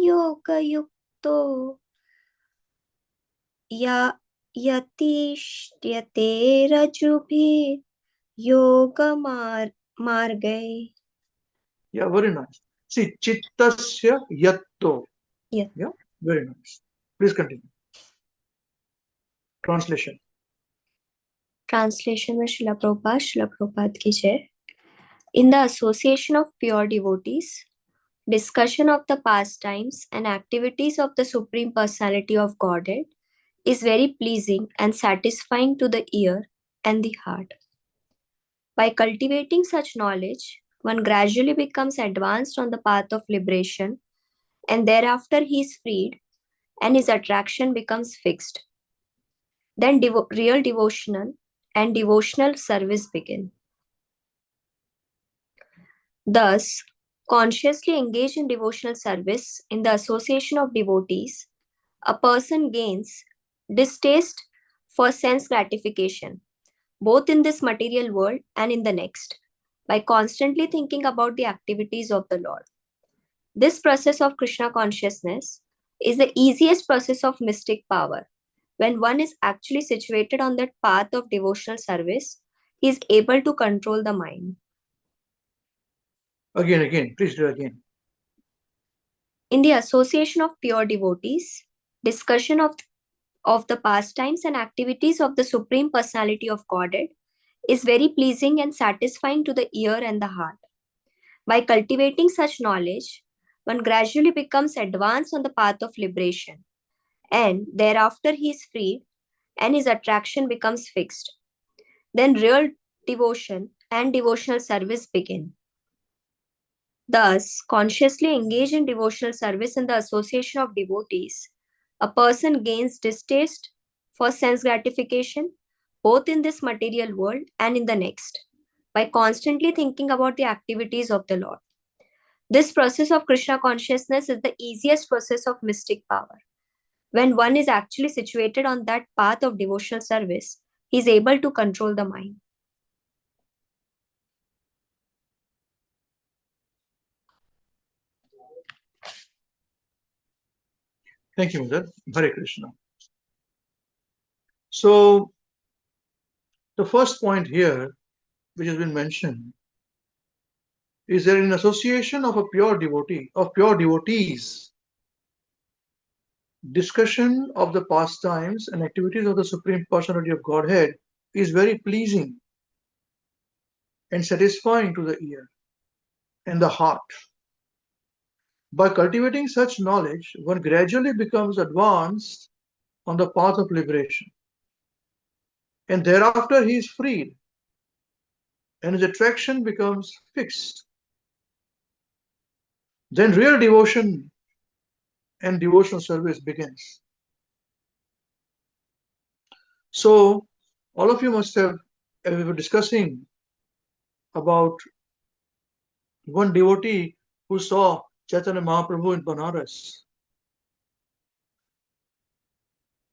yoga yukto yatishyate rajubhi yoga margai. Yeah, very nice. See, chittasya yatto. Yeah. Yeah, very nice. Please continue. Translation. Translation में Srila Prabhupada की जय. In the association of pure devotees, discussion of the pastimes and activities of the Supreme Personality of Godhead is very pleasing and satisfying to the ear and the heart. By cultivating such knowledge, one gradually becomes advanced on the path of liberation, and thereafter he is freed and his attraction becomes fixed. Then real devotional and devotional service begin. Thus, consciously engaged in devotional service in the association of devotees, a person gains distaste for sense gratification, both in this material world and in the next, by constantly thinking about the activities of the Lord. This process of Krishna consciousness is the easiest process of mystic power. When one is actually situated on that path of devotional service, he is able to control the mind. Again, please do again. In the association of pure devotees, discussion of the pastimes and activities of the Supreme Personality of Godhead is very pleasing and satisfying to the ear and the heart. By cultivating such knowledge, one gradually becomes advanced on the path of liberation, and thereafter he is freed and his attraction becomes fixed. Then real devotion and devotional service begin. Thus, consciously engaged in devotional service in the association of devotees, a person gains distaste for sense gratification, both in this material world and in the next, by constantly thinking about the activities of the Lord. This process of Krishna consciousness is the easiest process of mystic power. When one is actually situated on that path of devotional service, he is able to control the mind. Thank you, Mother. Hare Krishna. So, the first point here, which has been mentioned, is that in association of a pure devotee, of pure devotees, discussion of the pastimes and activities of the Supreme Personality of Godhead is very pleasing and satisfying to the ear and the heart. By cultivating such knowledge, one gradually becomes advanced on the path of liberation. And thereafter he is freed, and his attraction becomes fixed. Then real devotion and devotional service begins. So, all of you must have, we were discussing about one devotee who saw Chaitanya Mahaprabhu in Banaras.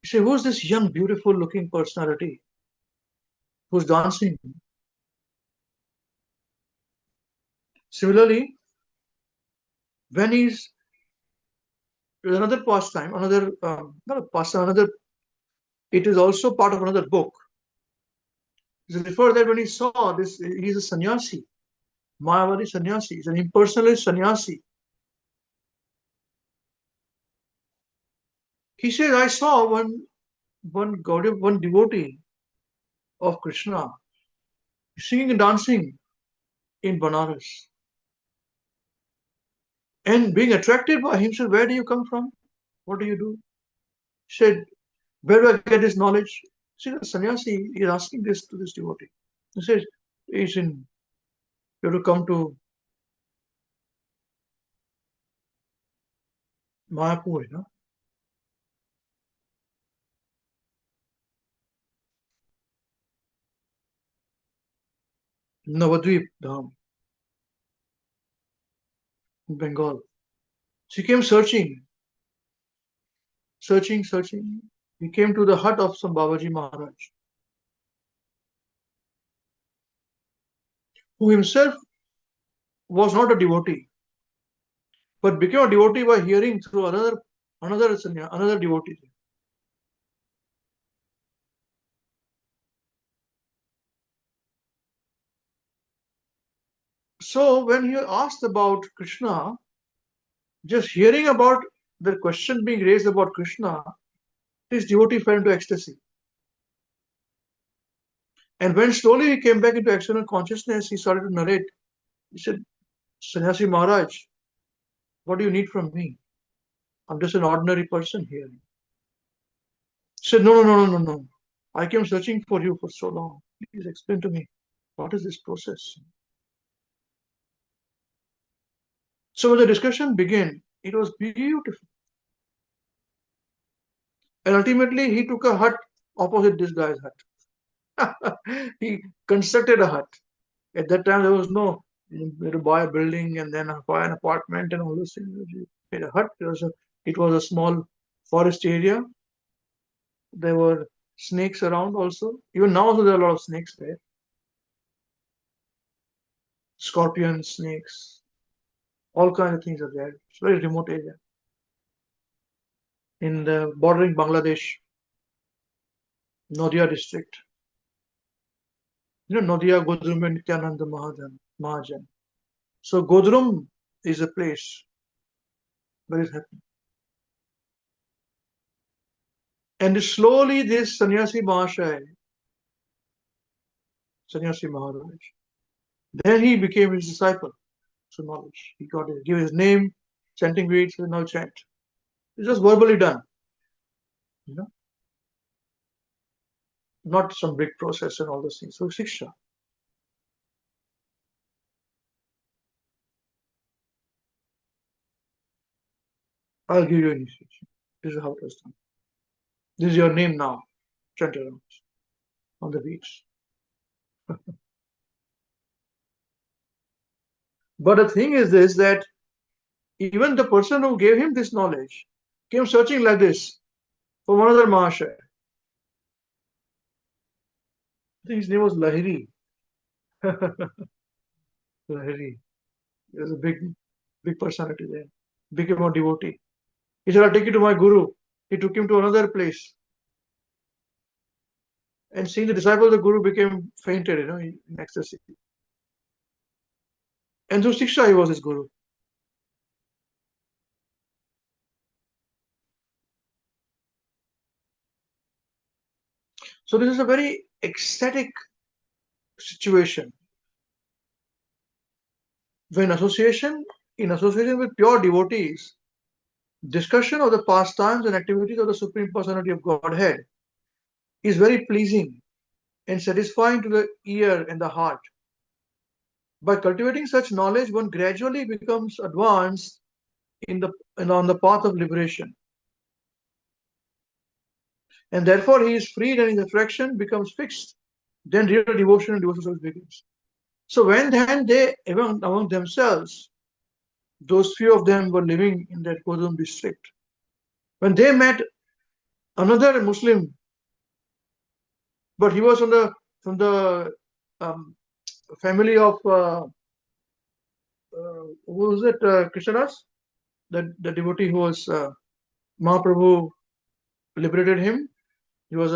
You say, who's this young, beautiful looking personality who's dancing? Similarly, when he's another pastime, not a pastime, it is also part of another book. It's referred that when he saw this, he's a sannyasi, Mayavadi sannyasi, he's an impersonalist sannyasi. He says, I saw one devotee of Krishna singing and dancing in Banaras. And being attracted by him, said, where do you come from? What do you do? He said, where do I get this knowledge? See, the sannyasi is asking this to this devotee. He says, you have to come to Mayapur, Navadvip Dham, in Bengal. She came searching. He came to the hut of some Babaji Maharaj, who himself was not a devotee, but became a devotee by hearing through another devotee. So when he asked about Krishna, just hearing about the question being raised about Krishna, this devotee fell into ecstasy. And when slowly he came back into external consciousness, he started to narrate. He said, Sannyasi Maharaj, what do you need from me? I'm just an ordinary person here. He said, no. I came searching for you for so long. Please explain to me, what is this process? So when the discussion began, it was beautiful. And ultimately, he took a hut opposite this guy's hut. He constructed a hut. At that time, there was no, you had to buy a building and then buy an apartment and all those things. You made a hut. It was a small forest area. There were snakes around also. Even now, also, there are a lot of snakes there. Scorpions, snakes, all kinds of things are there. It's a very remote area. In the bordering Bangladesh, Nadia district. You know, Nadia, Godrum, and Nityananda Mahajan. So Godrum is a place where it's happening. And slowly this Sannyasi Maharaj, then he became his disciple. So knowledge. He got it. Give his name, chanting Veds, and now chant. It's just verbally done. You know, not some big process and all those things. So Shiksha. I'll give you initiation. This is how it was done. This is your name now. Chant around on the beach. But the thing is this, that even the person who gave him this knowledge came searching like this for one other Mahashaya. I think his name was Lahiri. Lahiri. He was a big personality there. Became a devotee. He said, I'll take you to my guru. He took him to another place. And seeing the disciple of the guru became fainted, in ecstasy. And through Shiksha, he was his guru. So this is a very ecstatic situation. When in association with pure devotees, discussion of the pastimes and activities of the Supreme Personality of Godhead is very pleasing and satisfying to the ear and the heart. By cultivating such knowledge, one gradually becomes advanced on the path of liberation. And therefore he is freed and his attraction becomes fixed. Then real devotion and devotional service begins. So when then they, among themselves, those few of them were living in that Godum district, when they met another Muslim, but he was from the family of who was it? Krishnadas, the devotee who was Mahaprabhu liberated him. He was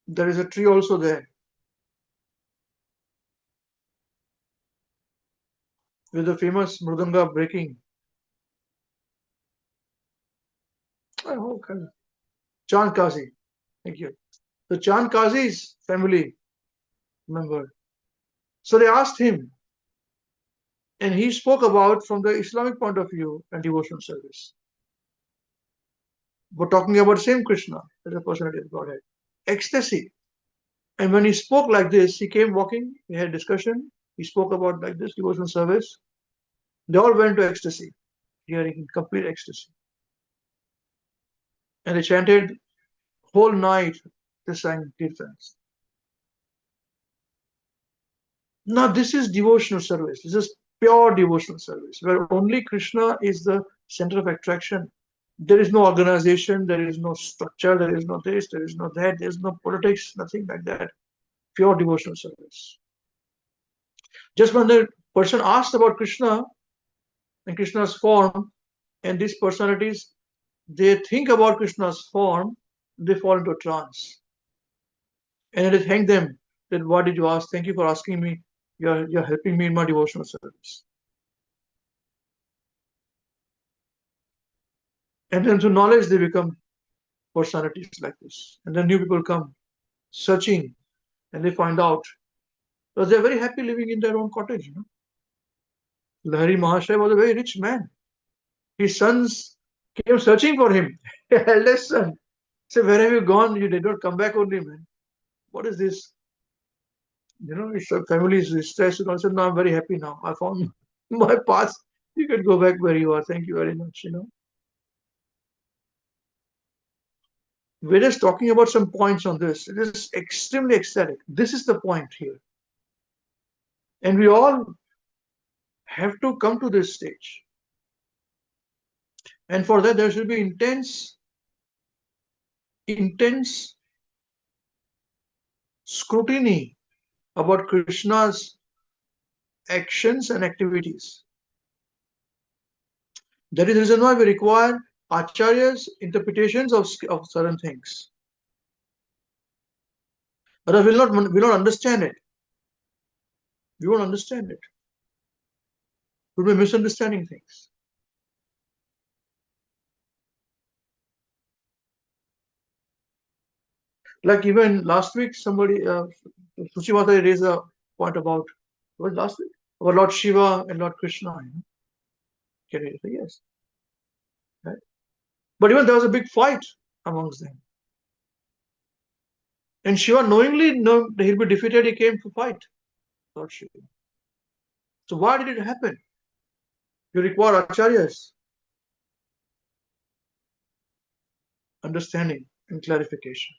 there is a tree also there with the famous Mridanga breaking. Oh, Chand Kazi. Thank you. The Chand Kazi's family member. So they asked him, and he spoke about from the Islamic point of view and devotional service. But talking about same Krishna as a personality of Godhead. Ecstasy. And when he spoke like this, he came walking, we had discussion, he spoke about like this, devotional service. They all went to ecstasy, hearing complete ecstasy. And they chanted whole night, they sang kirtans. Now this is devotional service. This is pure devotional service, where only Krishna is the center of attraction. There is no organization, there is no structure, there is no this, there is no that, there is no politics, nothing like that. Pure devotional service. Just when the person asked about Krishna and Krishna's form, and these personalities, they think about Krishna's form, they fall into a trance. And it thank them that what did you ask? Thank you for asking me. You're helping me in my devotional service. And then through knowledge, they become personalities like this. And then new people come searching and they find out. Because they're very happy living in their own cottage. Lahari Mahashaya was a very rich man. His sons came searching for him. Eldest son said, where have you gone? You did not come back only, man. What is this? His family is stressed. And I said, no, I'm very happy now. I found my path. You can go back where you are. Thank you very much. we're just talking about some points on this. It is extremely ecstatic. This is the point here. And we all have to come to this stage. And for that, there should be intense scrutiny about Krishna's actions and activities. That is the reason why we require Acharya's interpretations of certain things. But we will not understand it. We won't understand it. We'll be misunderstanding things. Like even last week, somebody, Suchimata raised a point about, what last week? About Lord Shiva and Lord Krishna. Can you say yes? Right? But even there was a big fight amongst them. And Shiva knowingly know that he'll be defeated, he came to fight Lord Shiva. So why did it happen? You require acharyas, understanding and clarification.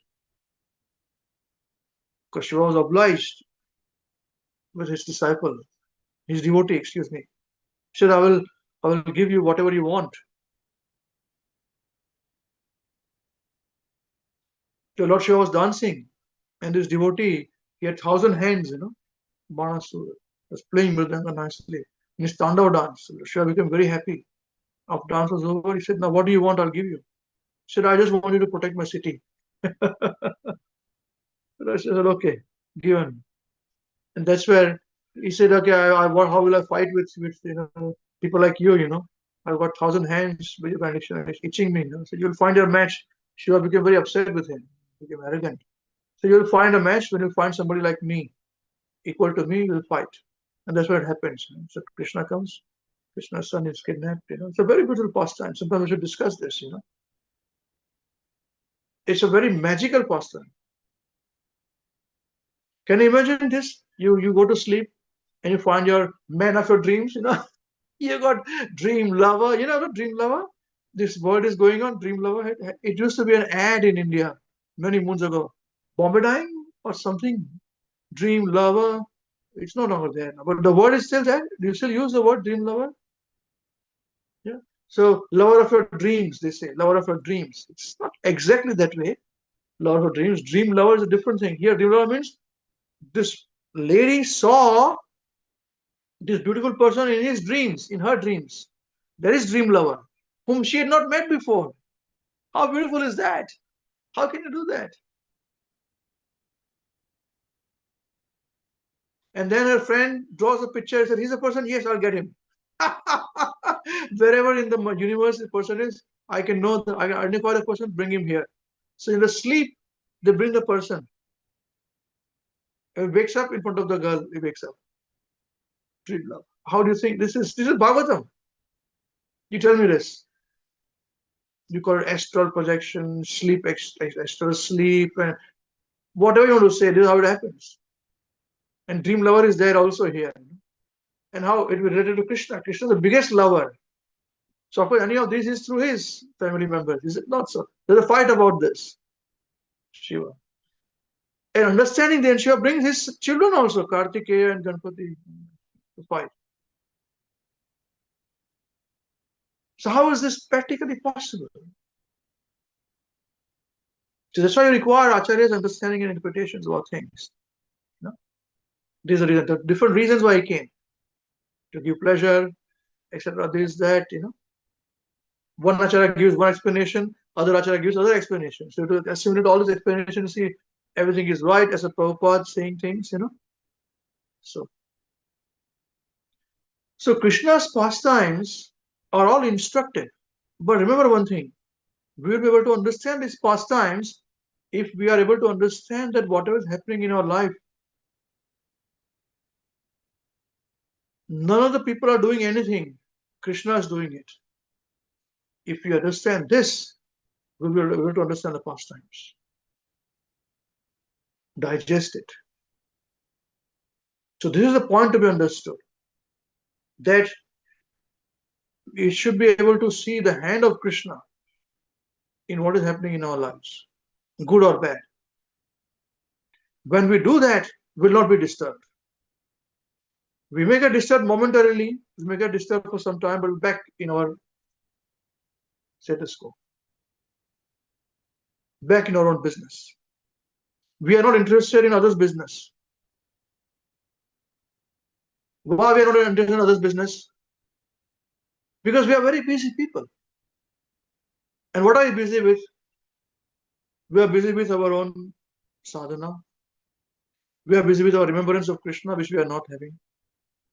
Because Shiva was obliged with his disciple, his devotee, excuse me. He said, I will give you whatever you want. So Lord Shiva was dancing, and this devotee, he had 1,000 hands, Banasura, was playing mridanga nicely. In his Tandav dance, Shiva became very happy. After dance was over, he said, now what do you want? I'll give you. He said, I just want you to protect my city. I said, okay, given. And that's where he said, okay, how will I fight with people like you, I've got 1,000 hands, but you're it's itching me. So you'll find your match. Shiva became very upset with him, became arrogant. So you'll find a match when you find somebody like me, equal to me, you'll fight. And that's what happens. So Krishna comes, Krishna's son is kidnapped. It's a very beautiful pastime. Sometimes we should discuss this. It's a very magical pastime. Can you imagine this? You go to sleep and you find your man of your dreams. You got dream lover. The dream lover. This word is going on. Dream lover. It used to be an ad in India many moons ago. Bombadine or something. Dream lover. It's no longer there now, but the word is still there. Do you still use the word dream lover? Yeah. So lover of your dreams, they say, lover of your dreams. It's not exactly that way. Lover of your dreams. Dream lover is a different thing. Here, dream lover means this lady saw this beautiful person in his dreams, in her dreams. That is dream lover, whom she had not met before. How beautiful is that? How can you do that? And then her friend draws a picture and said, he's a person, yes, I'll get him. Wherever in the universe the person is, I can identify the person, bring him here. So in the sleep, they bring the person. He wakes up in front of the girl, he wakes up. Dream love. How do you think this is Bhagavatam? You tell me this. You call it astral projection, sleep, astral sleep, and whatever you want to say, this is how it happens. And dream lover is there also here. And how it will relate to Krishna. Krishna is the biggest lover. So of course, any of this is through his family members. Is it not so? There's a fight about this. Shiva. And understanding then Shiva brings his children also, Kartikeya and Ganpati, to fight. So how is this practically possible? So that's why you require Acharya's understanding and interpretations about things. These are the different reasons why he came. To give pleasure, etc. This, that, One Acharya gives one explanation, other Acharya gives other explanation. So to assimilate all this explanation, to see everything is right as a Prabhupada saying things, So Krishna's pastimes are all instructive. But remember one thing, we will be able to understand these pastimes if we are able to understand that whatever is happening in our life, none of the people are doing anything. Krishna is doing it. If we understand this, we will be able to understand the pastimes. Digest it. So this is the point to be understood. That we should be able to see the hand of Krishna in what is happening in our lives. good or bad. When we do that, we will not be disturbed. We may get disturbed momentarily, we may get disturbed for some time, but we're back in our status quo, back in our own business. We are not interested in others' business. Why we are not interested in others' business? Because we are very busy people. And what are we busy with? We are busy with our own sadhana. We are busy with our remembrance of Krishna, which we are not having.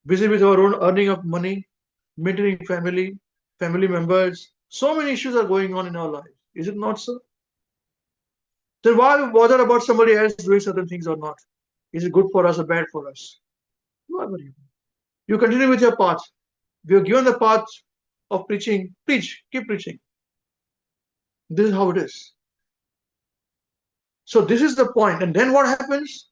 Busy with our own earning of money, maintaining family, family members. So many issues are going on in our life. Is it not so? Then why bother about somebody else doing certain things or not? Is it good for us or bad for us? Whatever you continue with your path. We are given the path of preaching. Preach, keep preaching. This is how it is. So this is the point. And then what happens?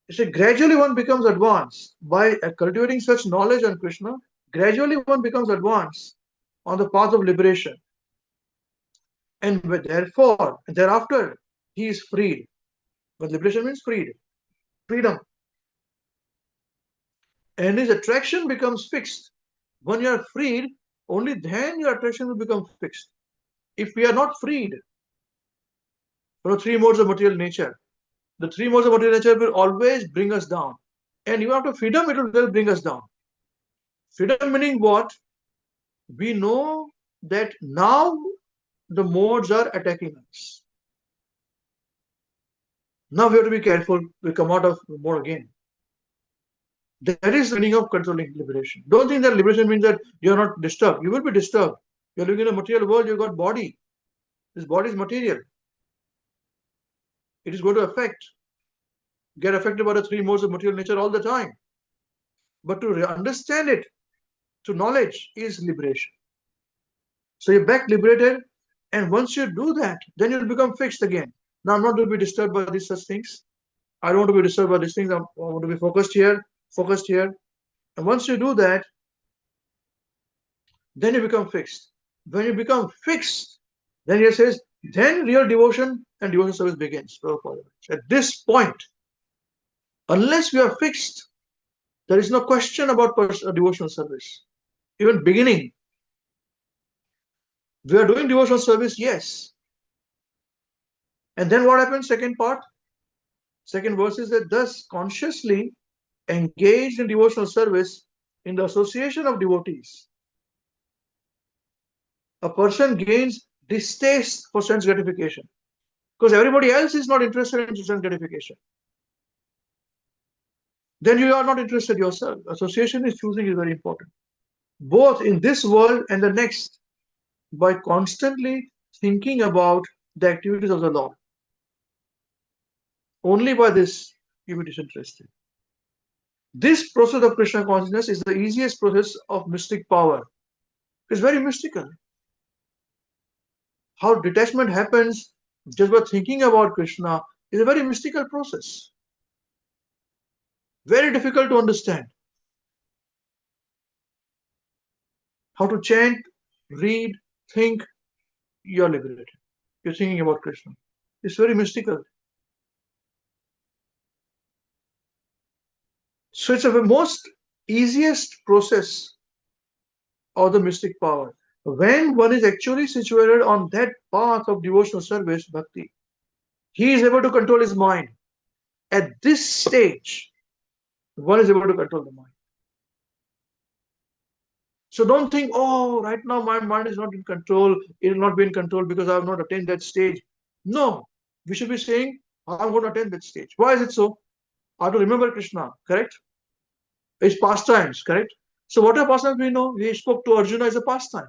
You see, gradually one becomes advanced by cultivating such knowledge on Krishna. Gradually one becomes advanced on the path of liberation. And therefore, thereafter, he is freed. But liberation means freedom. And his attraction becomes fixed. When you are freed, only then your attraction will become fixed. If we are not freed from the three modes of material nature, the three modes of material nature will always bring us down. And even after freedom, it will bring us down. Freedom meaning what? We know that now the modes are attacking us. Now we have to be careful. We come out of mode again. That is the meaning of controlling liberation. Don't think that liberation means that you are not disturbed. You will be disturbed. You are living in a material world, you've got body. This body is material. It is going to get affected by the three modes of material nature all the time. But to understand it, to knowledge is liberation. So you're back liberated, and once you do that, then you'll become fixed again. Now I'm not going to be disturbed by these such things. I don't want to be disturbed by these things. I want to be focused here. And once you do that, then you become fixed. When you become fixed, then he says, then real devotion and devotion service begins. At this point, unless we are fixed, there is no question about devotional service. Even beginning, we are doing devotional service, yes. And then what happens? Second part, second verse is that thus consciously engaged in devotional service in the association of devotees, a person gains distaste for sense gratification because everybody else is not interested in sense gratification. Then you are not interested yourself. Association is choosing is very important, both in this world and the next, by constantly thinking about the activities of the Lord. Only by this you will be disinterested. This process of Krishna consciousness is the easiest process of mystic power. It's very mystical. How detachment happens just by thinking about Krishna is a very mystical process. Very difficult to understand. How to chant, read, think, you're liberated. You're thinking about Krishna. It's very mystical. So it's the most easiest process of the mystic power. When one is actually situated on that path of devotional service, bhakti, he is able to control his mind. At this stage, one is able to control the mind. So don't think, oh, right now my mind is not in control. It will not be in control because I have not attained that stage. No, we should be saying, I'm going to attain that stage. Why is it so? I have to remember Krishna, correct? It's pastimes, correct? So what are pastimes we know? He spoke to Arjuna as a pastime.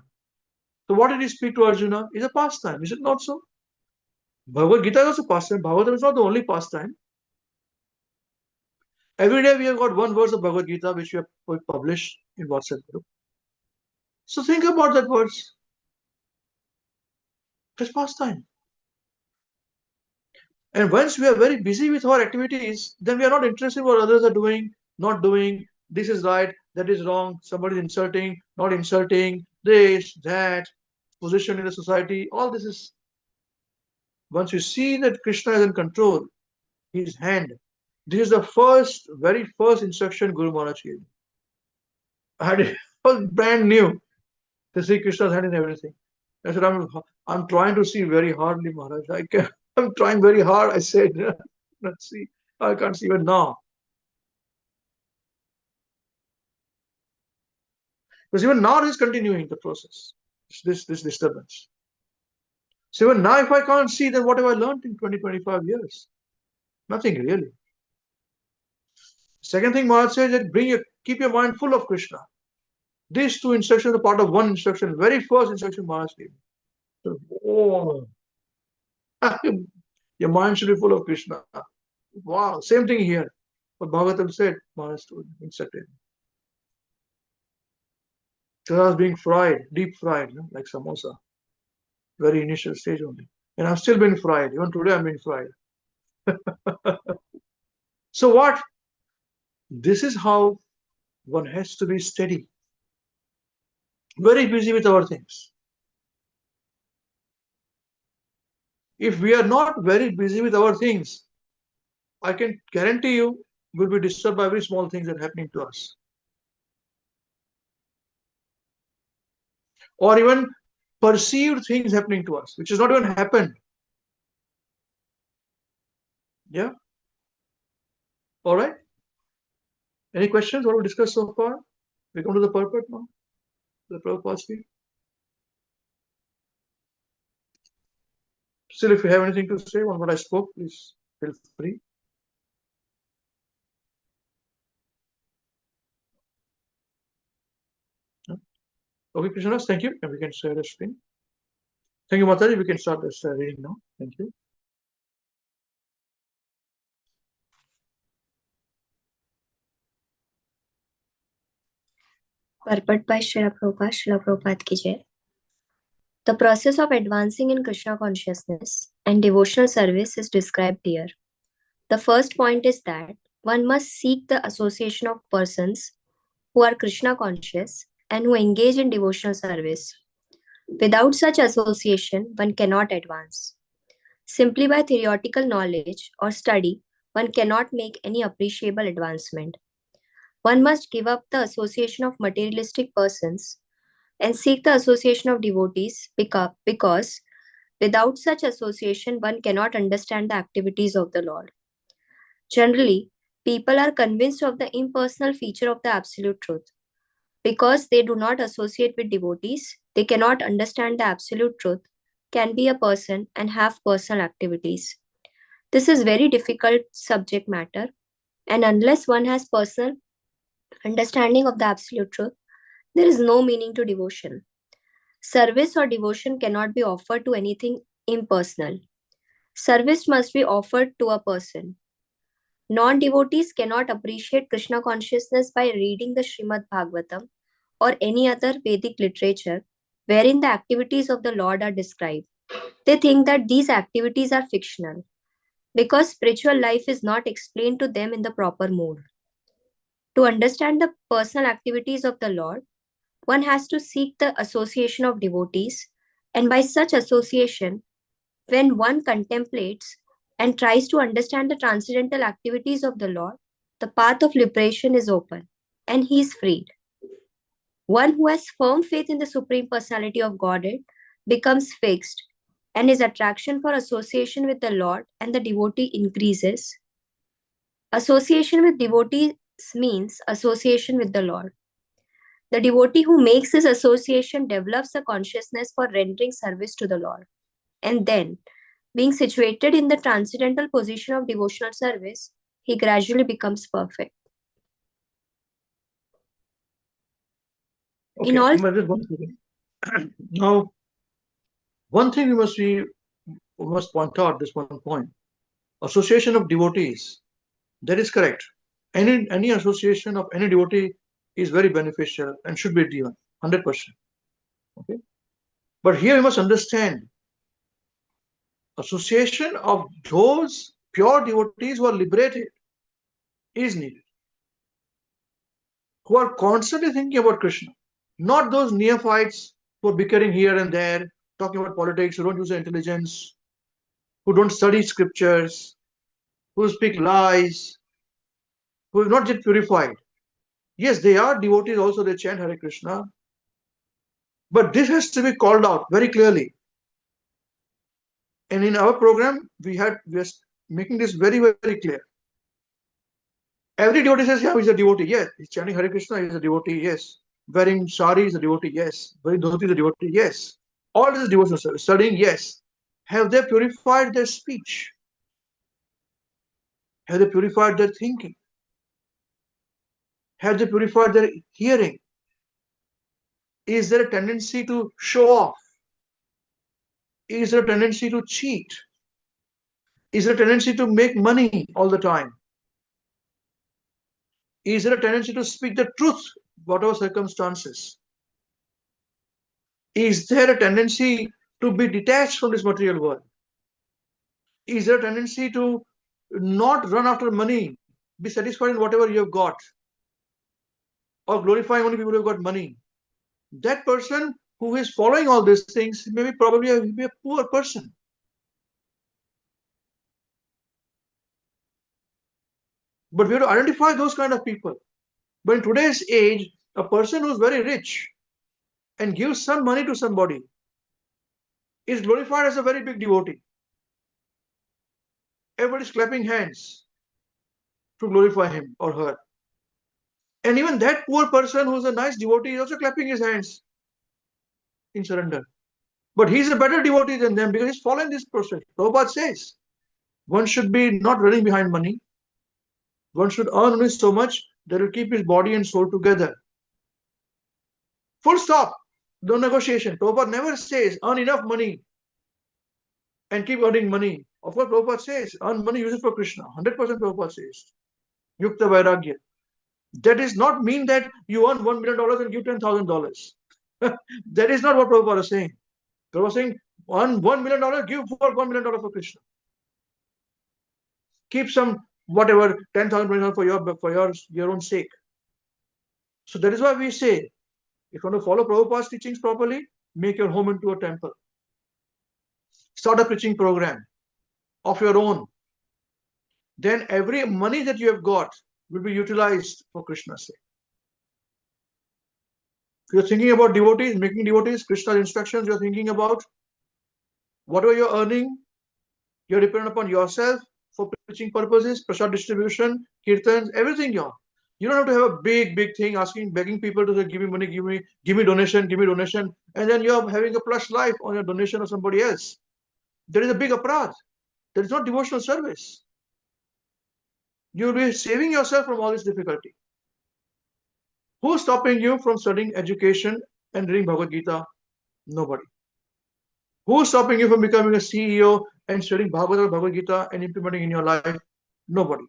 So what did he speak to Arjuna? Is a pastime. Is it not so? Bhagavad Gita is also pastime. Bhagavatam is not the only pastime. Every day we have got one verse of Bhagavad Gita which we have published in WhatsApp group. So think about that verse. It's pastime. And once we are very busy with our activities, then we are not interested in what others are doing, not doing. This is right, that is wrong. Somebody is insulting, not insulting. This, that, position in the society. All this is once you see that Krishna is in control, his hand, this is the very first instruction Guru Maharaj gave. It was brand new to see Krishna's hand in everything. I said, I'm trying to see very hardly, Maharaj. I'm trying very hard. I said, let's see. I can't see even now. Because even now it is continuing the process, this disturbance. So even now, if I can't see, then what have I learned in 25 years? Nothing really. Second thing Maharaj says that keep your mind full of Krishna. These two instructions are part of one instruction. Very first instruction Maharaj gave. So, your mind should be full of Krishna. Wow, same thing here. What Bhagavatam said, Maharaj instructed. So I was being fried, deep fried, like samosa. Very initial stage only. And I'm still being fried. Even today I'm being fried. So what? This is how one has to be steady. Very busy with our things. If we are not very busy with our things, I can guarantee you we'll be disturbed by very small things that are happening to us. Or even perceived things happening to us, which has not even happened. Yeah? All right? Any questions? What we discussed so far? We come to the purport now? The Prabhupada speech? Still, if you have anything to say on what I spoke, please feel free. Okay, Krishnas, thank you. And we can share the screen. Thank you, Mataji. We can start this reading now. Thank you. Purport by Srila Prabhupada ki jai. The process of advancing in Krishna consciousness and devotional service is described here. The first point is that one must seek the association of persons who are Krishna conscious and who engage in devotional service. Without such association, one cannot advance. Simply by theoretical knowledge or study, one cannot make any appreciable advancement. One must give up the association of materialistic persons and seek the association of devotees because without such association, one cannot understand the activities of the Lord. Generally, people are convinced of the impersonal feature of the absolute truth. Because they do not associate with devotees, they cannot understand the absolute truth, can be a person and have personal activities. This is very difficult subject matter, and unless one has personal understanding of the absolute truth, there is no meaning to devotion. Service or devotion cannot be offered to anything impersonal. Service must be offered to a person. Non-devotees cannot appreciate Krishna consciousness by reading the Srimad Bhagavatam or any other Vedic literature wherein the activities of the Lord are described. They think that these activities are fictional because spiritual life is not explained to them in the proper mode. To understand the personal activities of the Lord, one has to seek the association of devotees, and by such association, when one contemplates and tries to understand the transcendental activities of the Lord, the path of liberation is open and he is freed. One who has firm faith in the Supreme Personality of Godhead becomes fixed, and his attraction for association with the Lord and the devotee increases. Association with devotees means association with the Lord. The devotee who makes this association develops a consciousness for rendering service to the Lord. And then, being situated in the transcendental position of devotional service, he gradually becomes perfect. Okay, In all, just one second. Now, one thing we must point out this one point. Association of devotees. That is correct. Any association of any devotee is very beneficial and should be given 100%. Okay, but here you must understand association of those pure devotees who are liberated is needed, who are constantly thinking about Krishna, not those neophytes who are bickering here and there, talking about politics, who don't use their intelligence. who don't study scriptures, who speak lies, who have not yet purified. Yes, they are devotees also, they chant Hare Krishna. But this has to be called out very clearly. And in our program, we are making this very, very clear. Every devotee says, yeah, he's a devotee. Yes. He's chanting Hare Krishna, he's a devotee. Yes. Wearing sari is a devotee. Yes. Wearing dhoti is a devotee. Yes. All this is devotional service. Studying, yes. Have they purified their speech? Have they purified their thinking? Have they purified their hearing? Is there a tendency to show off? Is there a tendency to cheat? Is there a tendency to make money all the time? Is there a tendency to speak the truth, whatever circumstances? Is there a tendency to be detached from this material world? Is there a tendency to not run after money, be satisfied in whatever you have got, or glorifying only people who have got money? That person who is following all these things may be probably be a poor person. But we have to identify those kind of people. But in today's age, a person who's very rich and gives some money to somebody is glorified as a very big devotee. Everybody's clapping hands to glorify him or her. And even that poor person who's a nice devotee is also clapping his hands in surrender. But he's a better devotee than them because he's following this process. Prabhupada says one should be not running behind money. One should earn only so much that will keep his body and soul together. Full stop. No negotiation. Prabhupada never says earn enough money and keep earning money. Of course, Prabhupada says earn money, use it for Krishna. 100% Prabhupada says. Yukta Vairagya. That does not mean that you earn $1 million and give $10,000. That is not what Prabhupada is saying. Prabhupada is saying earn $1 million, give for $1 million for Krishna. Keep some whatever 10,000 for your own sake. So that is why we say, if you want to follow Prabhupada's teachings properly, make your home into a temple. Start a preaching program of your own. Then every money that you have got will be utilized for Krishna's sake. If you're thinking about devotees, making devotees, Krishna's instructions you're thinking about, whatever you're earning, you're dependent upon yourself for preaching purposes, prasad distribution, kirtans, everything you're. You don't have to have a big thing begging people to say, give me money, give me donation, and then you're having a plush life on your donation of somebody else. There is a big aparadh. There is not devotional service. You'll be saving yourself from all this difficulty. Who's stopping you from studying education and reading Bhagavad Gita? Nobody. Who's stopping you from becoming a CEO and studying Bhagavad Gita and implementing in your life? Nobody.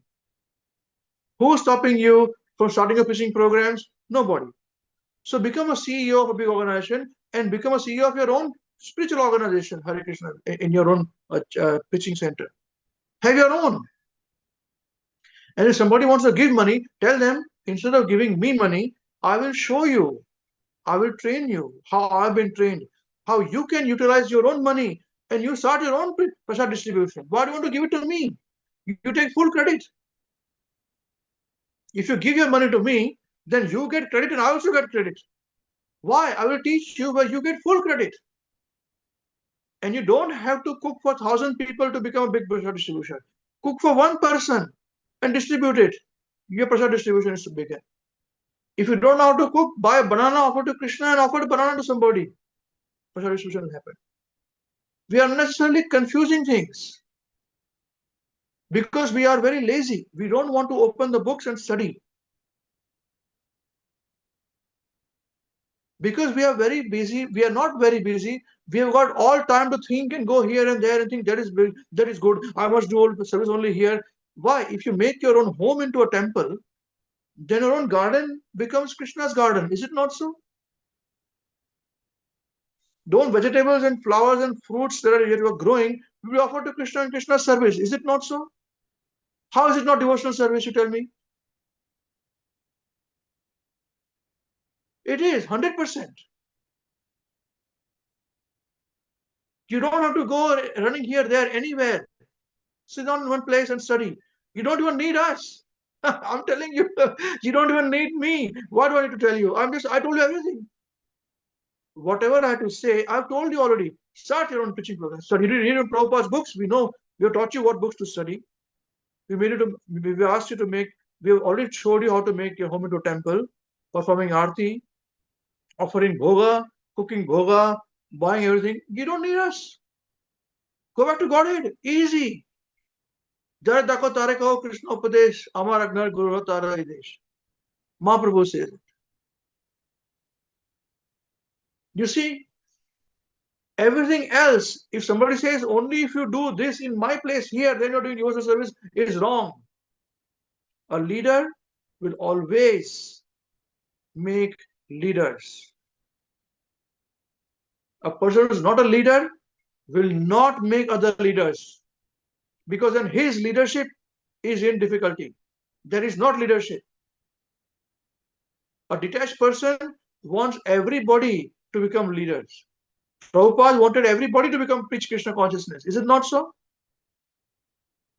Who's stopping you from starting your preaching programs? Nobody. So become a CEO of a big organization and become a CEO of your own spiritual organization, Hare Krishna, in your own preaching center. Have your own. And if somebody wants to give money, tell them, instead of giving me money, I will show you, I will train you how I've been trained, how you can utilize your own money and you start your own prasad distribution. Why do you want to give it to me? You take full credit. If you give your money to me, then you get credit and I also get credit. Why? I will teach you, but you get full credit. And you don't have to cook for 1,000 people to become a big prasad distribution. Cook for one person and distribute it. Your prasad distribution is to begin. If you don't know how to cook, buy a banana, offer to Krishna and offer the banana to somebody. Prasad distribution will happen. We are unnecessarily confusing things because we are very lazy. We don't want to open the books and study. Because we are very busy, we are not very busy. We have got all time to think and go here and there and think that is good. I must do all the service only here. Why? If you make your own home into a temple, then your own garden becomes Krishna's garden. Is it not so? Those vegetables and flowers and fruits that you are growing will be offered to Krishna and Krishna's service. Is it not so? How is it not devotional service, you tell me? It is 100%. You don't have to go running here, there, anywhere. Sit down in one place and study. You don't even need us. I'm telling you, you don't even need me. What do I need to tell you? I told you everything. Whatever I have to say, I've told you already. Start your own preaching program. Study. You read Prabhupada's books. We know. We have taught you what books to study. We asked you to make. We have already showed you how to make your home into a temple, performing arti, offering bhoga, cooking bhoga, buying everything. You don't need us. Go back to Godhead. Easy. Jare dako tare kaho Krishna upadesh, amar agnar guru tara idesh. Mahaprabhu says it. You see, everything else, if somebody says only if you do this in my place here, then you're doing devotional service, it is wrong. A leader will always make leaders. A person who is not a leader will not make other leaders, because then his leadership is in difficulty. That is not leadership. A detached person wants everybody to become leaders. Prabhupada wanted everybody to preach Krishna consciousness. Is it not so?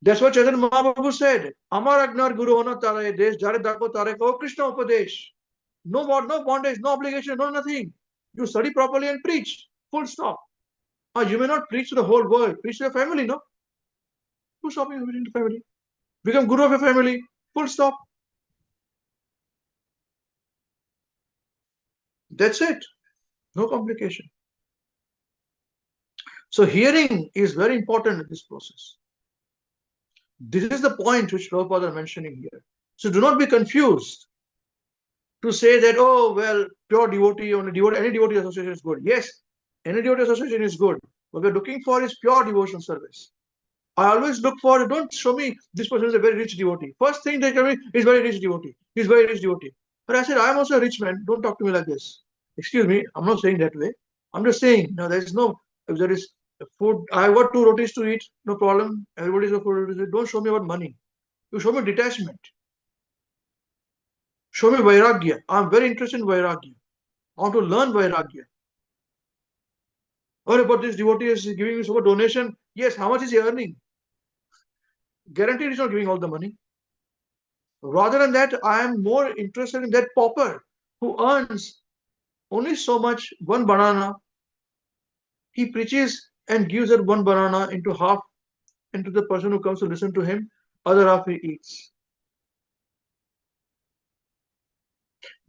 That's what Chaitanya Mahaprabhu said. Amar agnar guru hona tare desh, jare dako tare kaho Krishna upadesh. No bondage, no obligation, no nothing. You study properly and preach. Full stop. You may not preach to the whole world. Preach to your family, no? Who's stopping you preaching to family? Become guru of your family. Full stop. That's it. No complication. So hearing is very important in this process. This is the point which Prabhupada is mentioning here. So do not be confused to say that, oh, well, pure devotee, any devotee association is good. Yes, any devotee association is good. What we're looking for is pure devotional service. I always look for, don't show me this person is a very rich devotee. First thing they tell me is very rich devotee. He's very rich devotee. But I said, I'm also a rich man. Don't talk to me like this. Excuse me, I'm not saying that way. I'm just saying, no, there is no, if there is food, I got 2 rotis to eat, no problem. Everybody's got 4 rotis to eat. Don't show me about money. You show me detachment. Show me vairagya. I'm very interested in vairagya. I want to learn vairagya. Oh, but this devotee is giving me so much donation. Yes, how much is he earning? Guaranteed he's not giving all the money. Rather than that, I am more interested in that pauper who earns only so much, one banana. He preaches and gives that one banana into half into the person who comes to listen to him, other half he eats.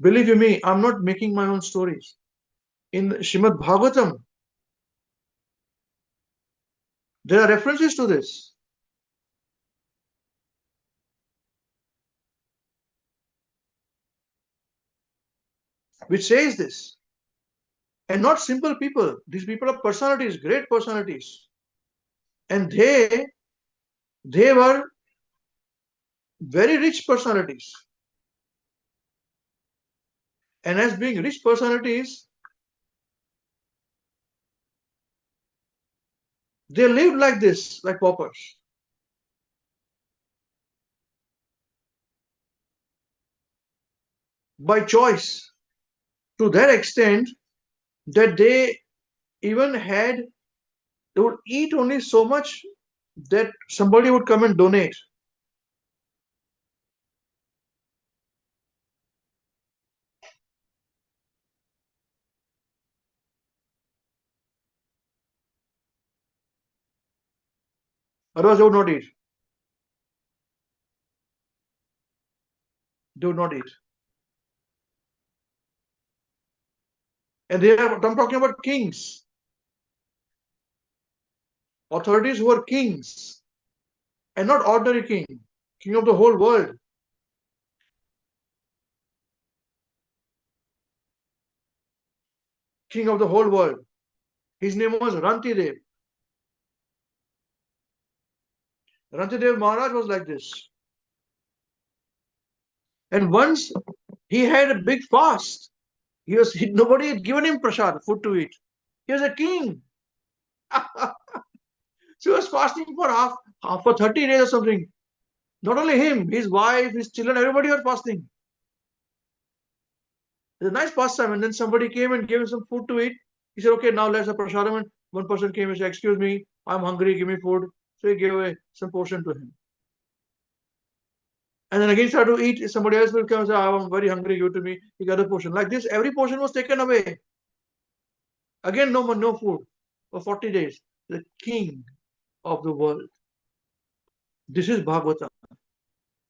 Believe you me, I'm not making my own stories. In Srimad Bhagavatam, there are references to this. Which says this. And not simple people. These people are personalities, great personalities. And they were very rich personalities. And as being rich personalities, they lived like this, like paupers. By choice, to that extent that they even they would eat only so much that somebody would come and donate. Otherwise, they would not eat. They would not eat. And I'm talking about kings. Authorities who are kings. And not ordinary king. King of the whole world. King of the whole world. His name was Rantidev. Rantidev Maharaj was like this. And once he had a big fast. Nobody had given him prasad, food to eat. He was a king. So he was fasting for 30 days or something. Not only him, his wife, his children, everybody was fasting. It's a nice pastime. And then somebody came and gave him some food to eat. He said, okay, now let's have prasadam and One person came and said, "Excuse me, I'm hungry, give me food." So he gave away some portion to him. And then again start to eat. Somebody else will come and say, "I'm very hungry, give it to me." He got a portion. Like this, every portion was taken away. Again, no food for 40 days. The king of the world. This is Bhagavatam.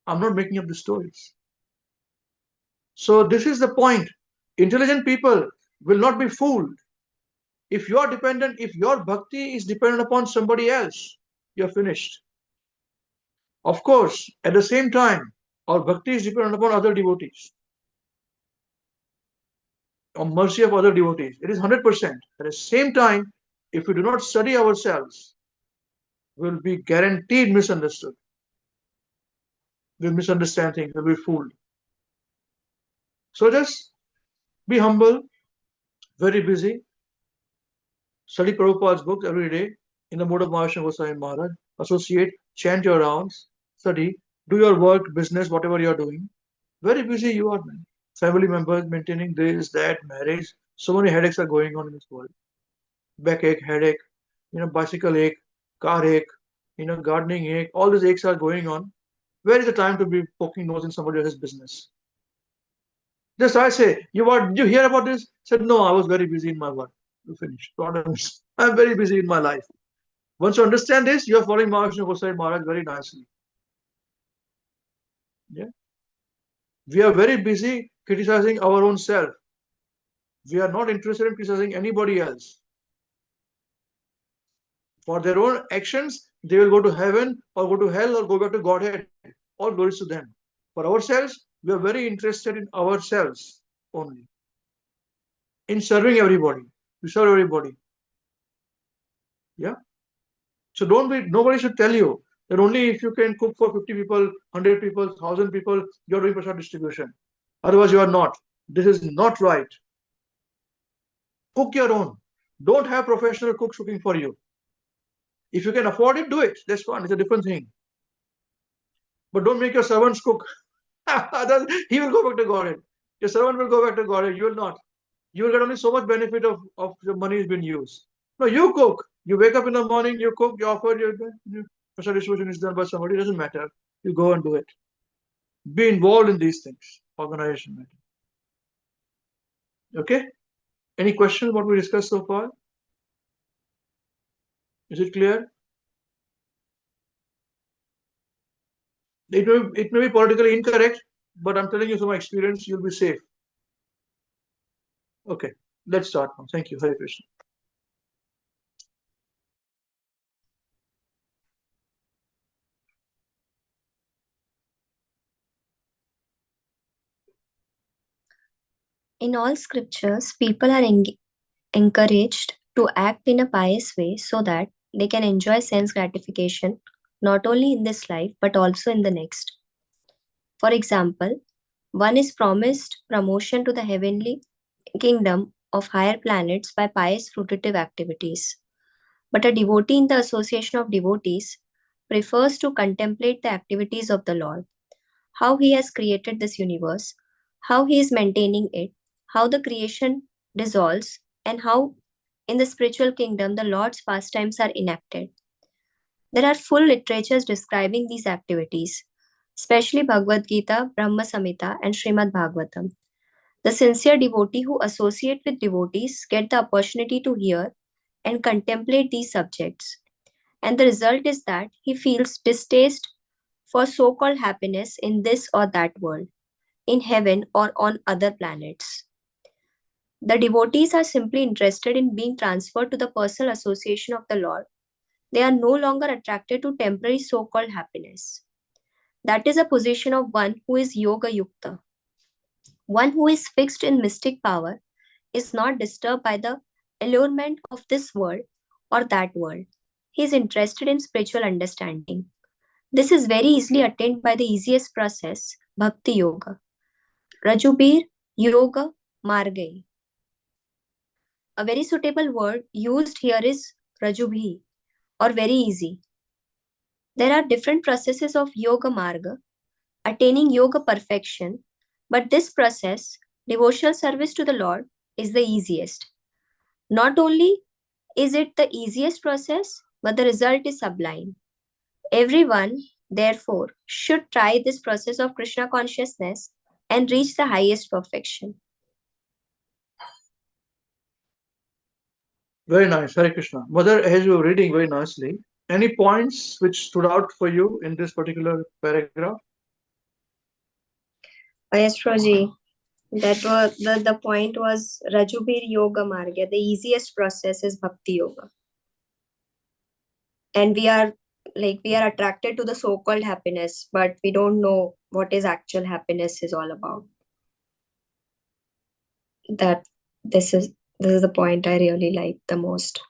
I'm not making up the stories. So this is the point. Intelligent people will not be fooled. If you are dependent, if your bhakti is dependent upon somebody else, you're finished. Of course, at the same time, our bhakti is dependent upon other devotees, on mercy of other devotees. It is 100%. At the same time, if we do not study ourselves, we'll be guaranteed misunderstood. We'll misunderstand things, we'll be fooled. So just be humble, very busy, study Prabhupada's books every day in the mode of Maharashtra Goswami Maharaj, associate, chant your rounds, study, do your work, business, whatever you are doing. Very busy you are, man. Family members, maintaining this, that, marriage. So many headaches are going on in this world. Backache, headache, bicycle ache, car ache, gardening ache. All these aches are going on. Where is the time to be poking nose in somebody else's business? Just I say, did you hear about this? Said, no, I was very busy in my work. You finish. Problems. I'm very busy in my life. Once you understand this, you are following Maharashtra Goswami Maharaj very nicely. Yeah. We are very busy criticizing our own self. We are not interested in criticizing anybody else. For their own actions, they will go to heaven or go to hell or go back to Godhead. All glories to them. For ourselves, we are very interested in ourselves only. In serving everybody. We serve everybody. Yeah. So nobody should tell you that only if you can cook for 50 people, 100 people, 1,000 people, you're doing prasad distribution. Otherwise, you are not. This is not right. Cook your own. Don't have professional cooks cooking for you. If you can afford it, do it. That's fine. It's a different thing. But don't make your servants cook. He will go back to Godhead. Your servant will go back to Godhead. You will not. You will get only so much benefit of the money has been used. No, you cook. You wake up in the morning, you cook, you offer, your prasad distribution is done by somebody. It doesn't matter. You go and do it. Be involved in these things. Organization matter. Okay? Any questions what we discussed so far? Is it clear? It may be politically incorrect, but I'm telling you from my experience, you'll be safe. Okay, let's start now. Thank you. Hare Krishna. In all scriptures, people are encouraged to act in a pious way so that they can enjoy sense gratification not only in this life but also in the next. For example, one is promised promotion to the heavenly kingdom of higher planets by pious fruitive activities. But a devotee in the association of devotees prefers to contemplate the activities of the Lord, how he has created this universe, how he is maintaining it, how the creation dissolves, and how in the spiritual kingdom the Lord's pastimes are enacted. There are full literatures describing these activities, especially Bhagavad Gita, Brahma Samhita, and Srimad Bhagavatam. The sincere devotee who associate with devotees get the opportunity to hear and contemplate these subjects. And the result is that he feels distaste for so-called happiness in this or that world, in heaven or on other planets. The devotees are simply interested in being transferred to the personal association of the Lord. They are no longer attracted to temporary so-called happiness. That is a position of one who is yoga yukta. One who is fixed in mystic power is not disturbed by the allurement of this world or that world. He is interested in spiritual understanding. This is very easily attained by the easiest process, Bhakti Yoga. Rajubir Yoga Margai. A very suitable word used here is Rajubhi, or very easy. There are different processes of Yoga Marga, attaining Yoga perfection, but this process, devotional service to the Lord, is the easiest. Not only is it the easiest process, but the result is sublime. Everyone, therefore, should try this process of Krishna consciousness and reach the highest perfection. Very nice, Hare Krishna. Mother, as you were reading very nicely, any points which stood out for you in this particular paragraph? Yes, Prabhuji. That was the point was Rajubir Yoga Marga. The easiest process is Bhakti Yoga. And we are attracted to the so-called happiness, but we don't know what is actual happiness is all about. That this is the point I really like the most.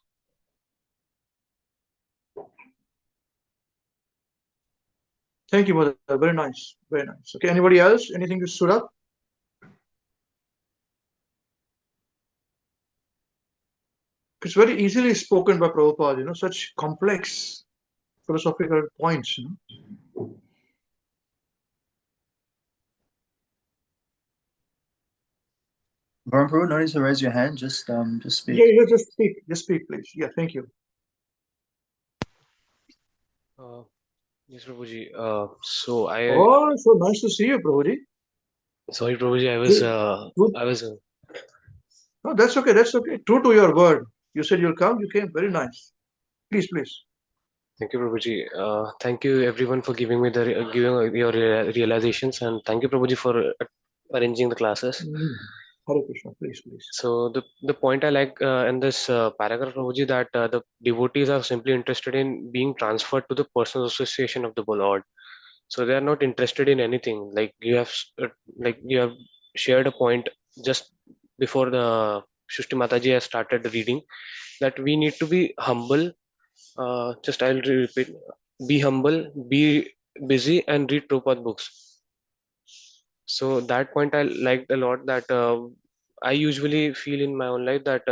Thank you, Mother. Very nice. Very nice. Okay, anybody else? Anything that stood up? It's very easily spoken by Prabhupada, such complex philosophical points. Varun Prabhu, no need to raise your hand, just speak. Yeah, just speak, please. Yeah, thank you. Yes, Prabhuji. So So nice to see you, Prabhuji. sorry, Prabhuji. Good. I was. No, that's okay. That's okay. True to your word. You said you'll come. You came. Very nice. Please. Thank you, Prabhuji. Thank you, everyone, for giving me giving your realizations, and thank you, Prabhuji, for arranging the classes. Hare Krishna, please. So the point I like in this paragraph, Prabhuji, that the devotees are simply interested in being transferred to the personal association of the Lord. So they are not interested in anything. Like you have shared a point just before the Shushti Mataji has started reading, that we need to be humble. Just I'll repeat: be humble, be busy, and read Prabhupada books. So that point I liked a lot. That I usually feel in my own life that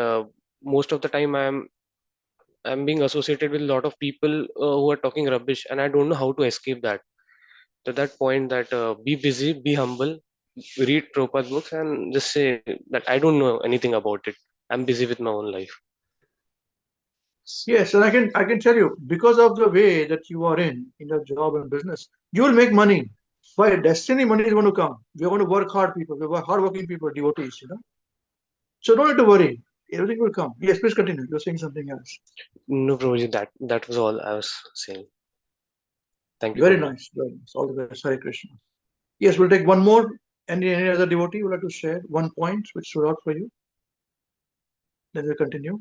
most of the time I'm being associated with a lot of people who are talking rubbish, and I don't know how to escape that. To that point, that be busy, be humble, read Prabhupada books, and just say that I don't know anything about it. I'm busy with my own life. Yes, and I can tell you, because of the way that you are in your job and business, you will make money. By destiny, money is going to come. We are going to work hard, people. We are hardworking people, devotees. So don't have to worry. Everything will come. Yes, please continue. You're saying something else. No, Prabhuji, that was all I was saying. Thank you. Very Prabhuji. nice. Very nice. All the best. Hare Krishna. Yes, we'll take one more. Any other devotee would like to share one point which stood out for you? Then we'll continue.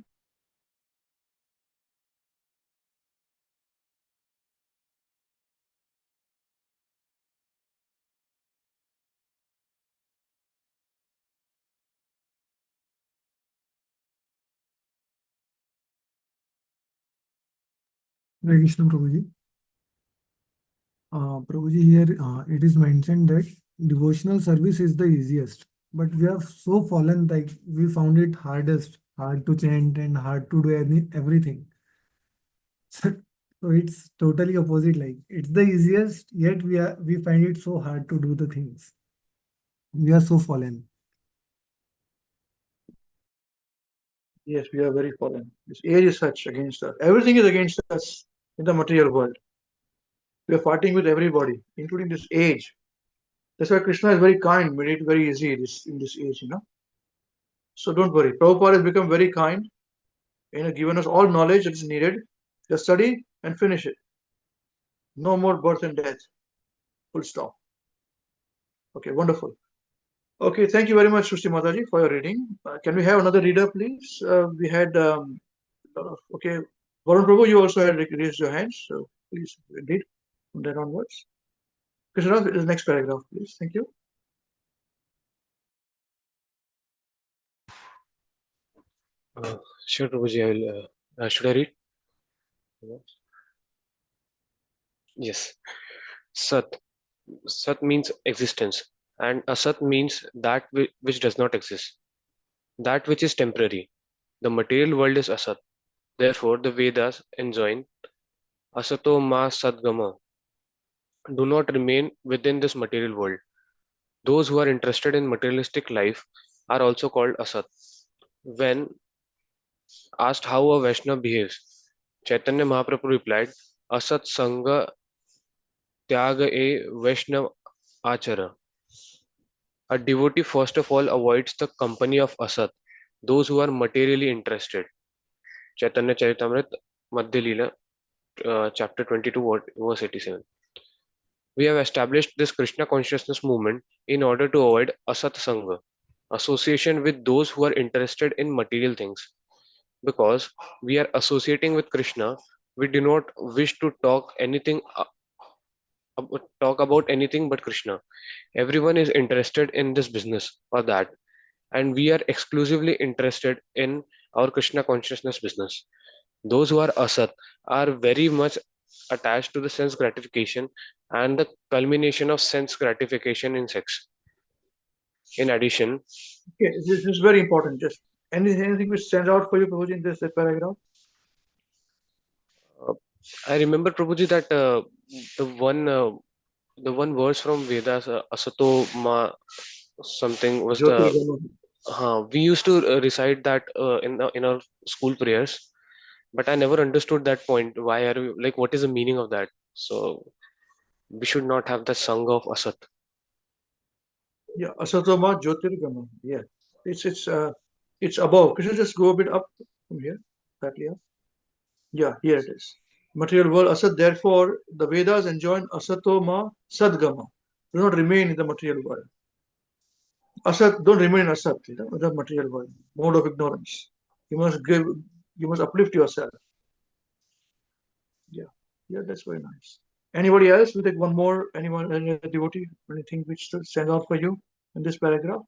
Hare Krishna, Prabhuji. Prabhuji, here it is mentioned that devotional service is the easiest, but we have so fallen, like we found it hard to chant and hard to do everything. So it's totally opposite. Like it's the easiest, yet we find it so hard to do the things. We are so fallen. Yes, we are very fallen. This age is such against us. Everything is against us in the material world. We are fighting with everybody, including this age. That's why Krishna is very kind, made it very easy in this age, So don't worry. Prabhupada has become very kind and given us all knowledge that is needed. Just study and finish it. No more birth and death. Full stop. Okay, wonderful. Okay, thank you very much, Shushti Mataji, for your reading. Can we have another reader, please? We had okay, Varun Prabhu, you also had raised your hands, so please read from there onwards. Krishna, the next paragraph, please. Thank you. Sure, Prabhuji. I will. Should I read? Yes. Sat. Sat means existence, and Asat means that which does not exist, that which is temporary. The material world is Asat. Therefore, the Vedas enjoin Asato ma Sadgama. Do not remain within this material world. Those who are interested in materialistic life are also called Asat. When asked how a Vaishnava behaves. Chaitanya Mahaprabhu replied, Asat Sangha Tyaga e Vaishnava Achara. A devotee first of all avoids the company of Asat, those who are materially interested. Chaitanya Charitamrita, Madhya Leela, chapter 22, verse 87. We have established this Krishna consciousness movement in order to avoid Asat Sangha, association with those who are interested in material things. Because we are associating with Krishna, we do not wish to talk about anything but Krishna. Everyone is interested in this business or that, and we are exclusively interested in our Krishna consciousness business. Those who are asat are very much attached to the sense gratification and the culmination of sense gratification in sex. In addition, Okay, this is very important. Just anything which stands out for you, Prabhuji, in this paragraph? I remember Prabhuji that the one verse from Vedas, Asato Ma something was the we used to recite that in our school prayers, but I never understood that point. Why are we like? What is the meaning of that? So we should not have the sangha of asat. Yeah, Asatoma Jyotirgama. Yeah, it's above. Could you just go a bit up from here? Slightly up. Yeah, here it is. Material world asat. Therefore, the Vedas enjoin asatoma sadgama. Do not remain in the material world. Asat, don't remain in asat, the material world. Mode of ignorance. You must give. You must uplift yourself. Yeah, yeah, that's very nice. Anybody else? We'll take one more. Anyone, any other devotee? Anything which stands out for you in this paragraph?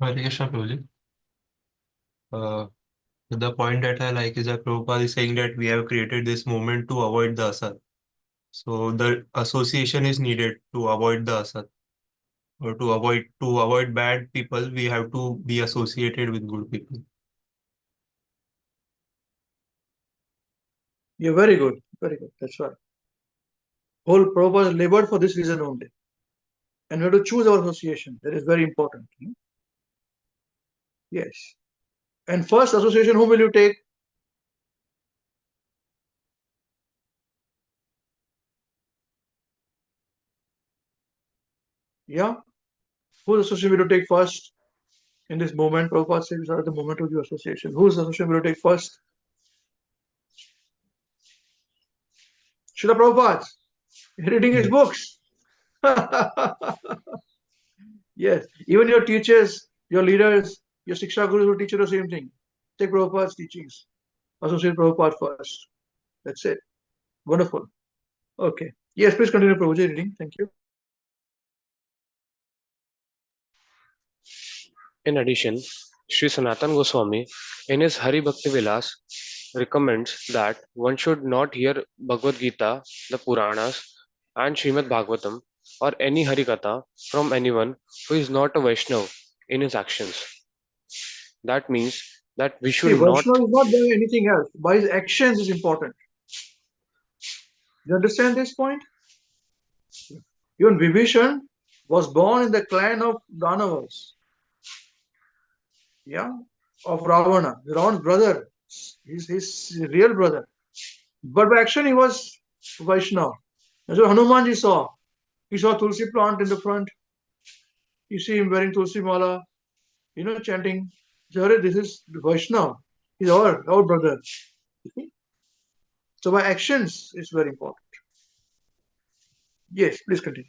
Hare Krishna, Prabhuji. The point that I like is that Prabhupada is saying that we have created this movement to avoid the asat. So the association is needed to avoid the asat, or to avoid bad people. We have to be associated with good people. You're very good. Very good. That's right. Whole Prabhupada labored for this reason only. And we have to choose our association. That is very important. Yes. And first association, whom will you take? Yeah. Whose association will you take first in this moment? Prabhupada says these are the moment of your association. Whose association will you take first? Srila Prabhupada. Reading his books. Yes. Even your teachers, your leaders, your Siksha Gurus will teach you the same thing. Take Prabhupada's teachings. Associate Prabhupada first. That's it. Wonderful. Okay. Yes, please continue, Prabhuji, reading. Thank you. In addition, Sri Sanatan Goswami, in his Hari Bhakti Vilas, recommends that one should not hear Bhagavad Gita, the Puranas, and Srimad Bhagavatam, or any Harikatha from anyone who is not a Vaishnav in his actions. That means that we See, should not. Vaishnava is not doing anything else. By his actions is important. You understand this point? Even Vibhishan was born in the clan of Danavas. Yeah, of Ravana, Ravana's brother, his real brother. But by action he was Vaishnava. That's what Hanumanji saw. He saw Tulsi plant in the front. You see him wearing Tulsi Mala, chanting, Hare, this is Vaishnava. He's our brother. So by actions, it's very important. Yes, please continue.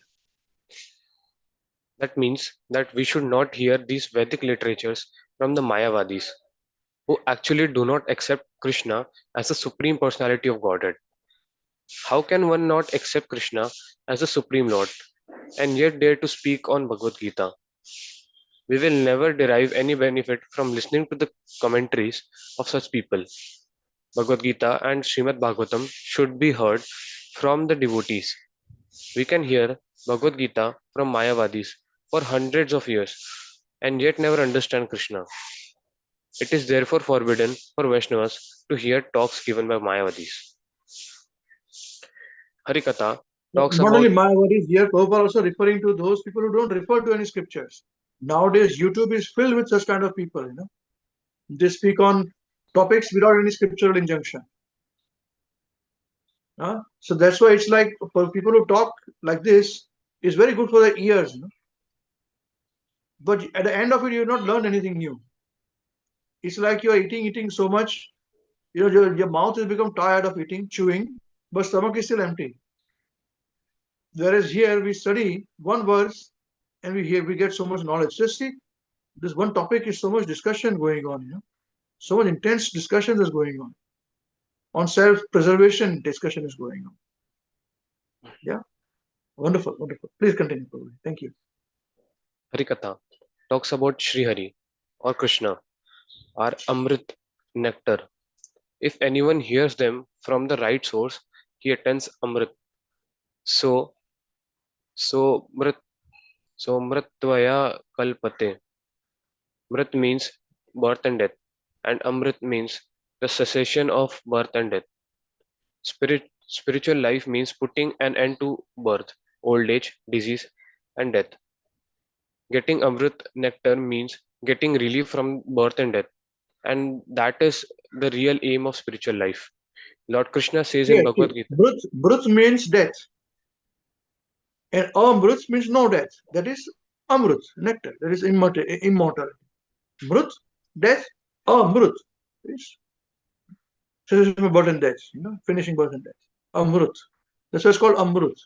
That means that we should not hear these Vedic literatures from the Mayavadis, who actually do not accept Krishna as the Supreme Personality of Godhead. How can one not accept Krishna as the Supreme Lord and yet dare to speak on Bhagavad Gita? We will never derive any benefit from listening to the commentaries of such people. Bhagavad Gita and Srimad Bhagavatam should be heard from the devotees. We can hear Bhagavad Gita from Mayavadis for hundreds of years and yet never understand Krishna. It is therefore forbidden for Vaishnavas to hear talks given by Mayavadis. Harikatha talks Not about only Mayavadis here, Prabhupada also referring to those people who don't refer to any scriptures. Nowadays, YouTube is filled with such kind of people, you know. They speak on topics without any scriptural injunction. So that's why it's like for people who talk like this, is very good for their ears, you know. But at the end of it, you've not learned anything new. It's like you're eating so much, you know, your mouth has become tired of eating, chewing, but stomach is still empty. Whereas here we study one verse and we get so much knowledge. Just see, this one topic is so much discussion going on, you know, so much intense discussion is going on. On self-preservation, discussion is going on. Yeah, wonderful, wonderful. Please continue, Prabhu. Thank you. Harikatha talks about Sri Hari or Krishna or Amrit nectar. If anyone hears them from the right source, he attains Amrit. So Mrit Mritvaya Kalpate. Mrit means birth and death, and Amrit means the cessation of birth and death. Spiritual life means putting an end to birth, old age, disease, and death. Getting Amrit nectar means getting relief from birth and death, and that is the real aim of spiritual life. Lord Krishna says in Yes, Bhagavad Gita, Brut means death, and Amrut means no death. That is Amrut, nectar. That is immortal. Brut, death, Amrut. Cessation of birth and death, you know, finishing birth and death. Amrut. That's why it's called Amrut.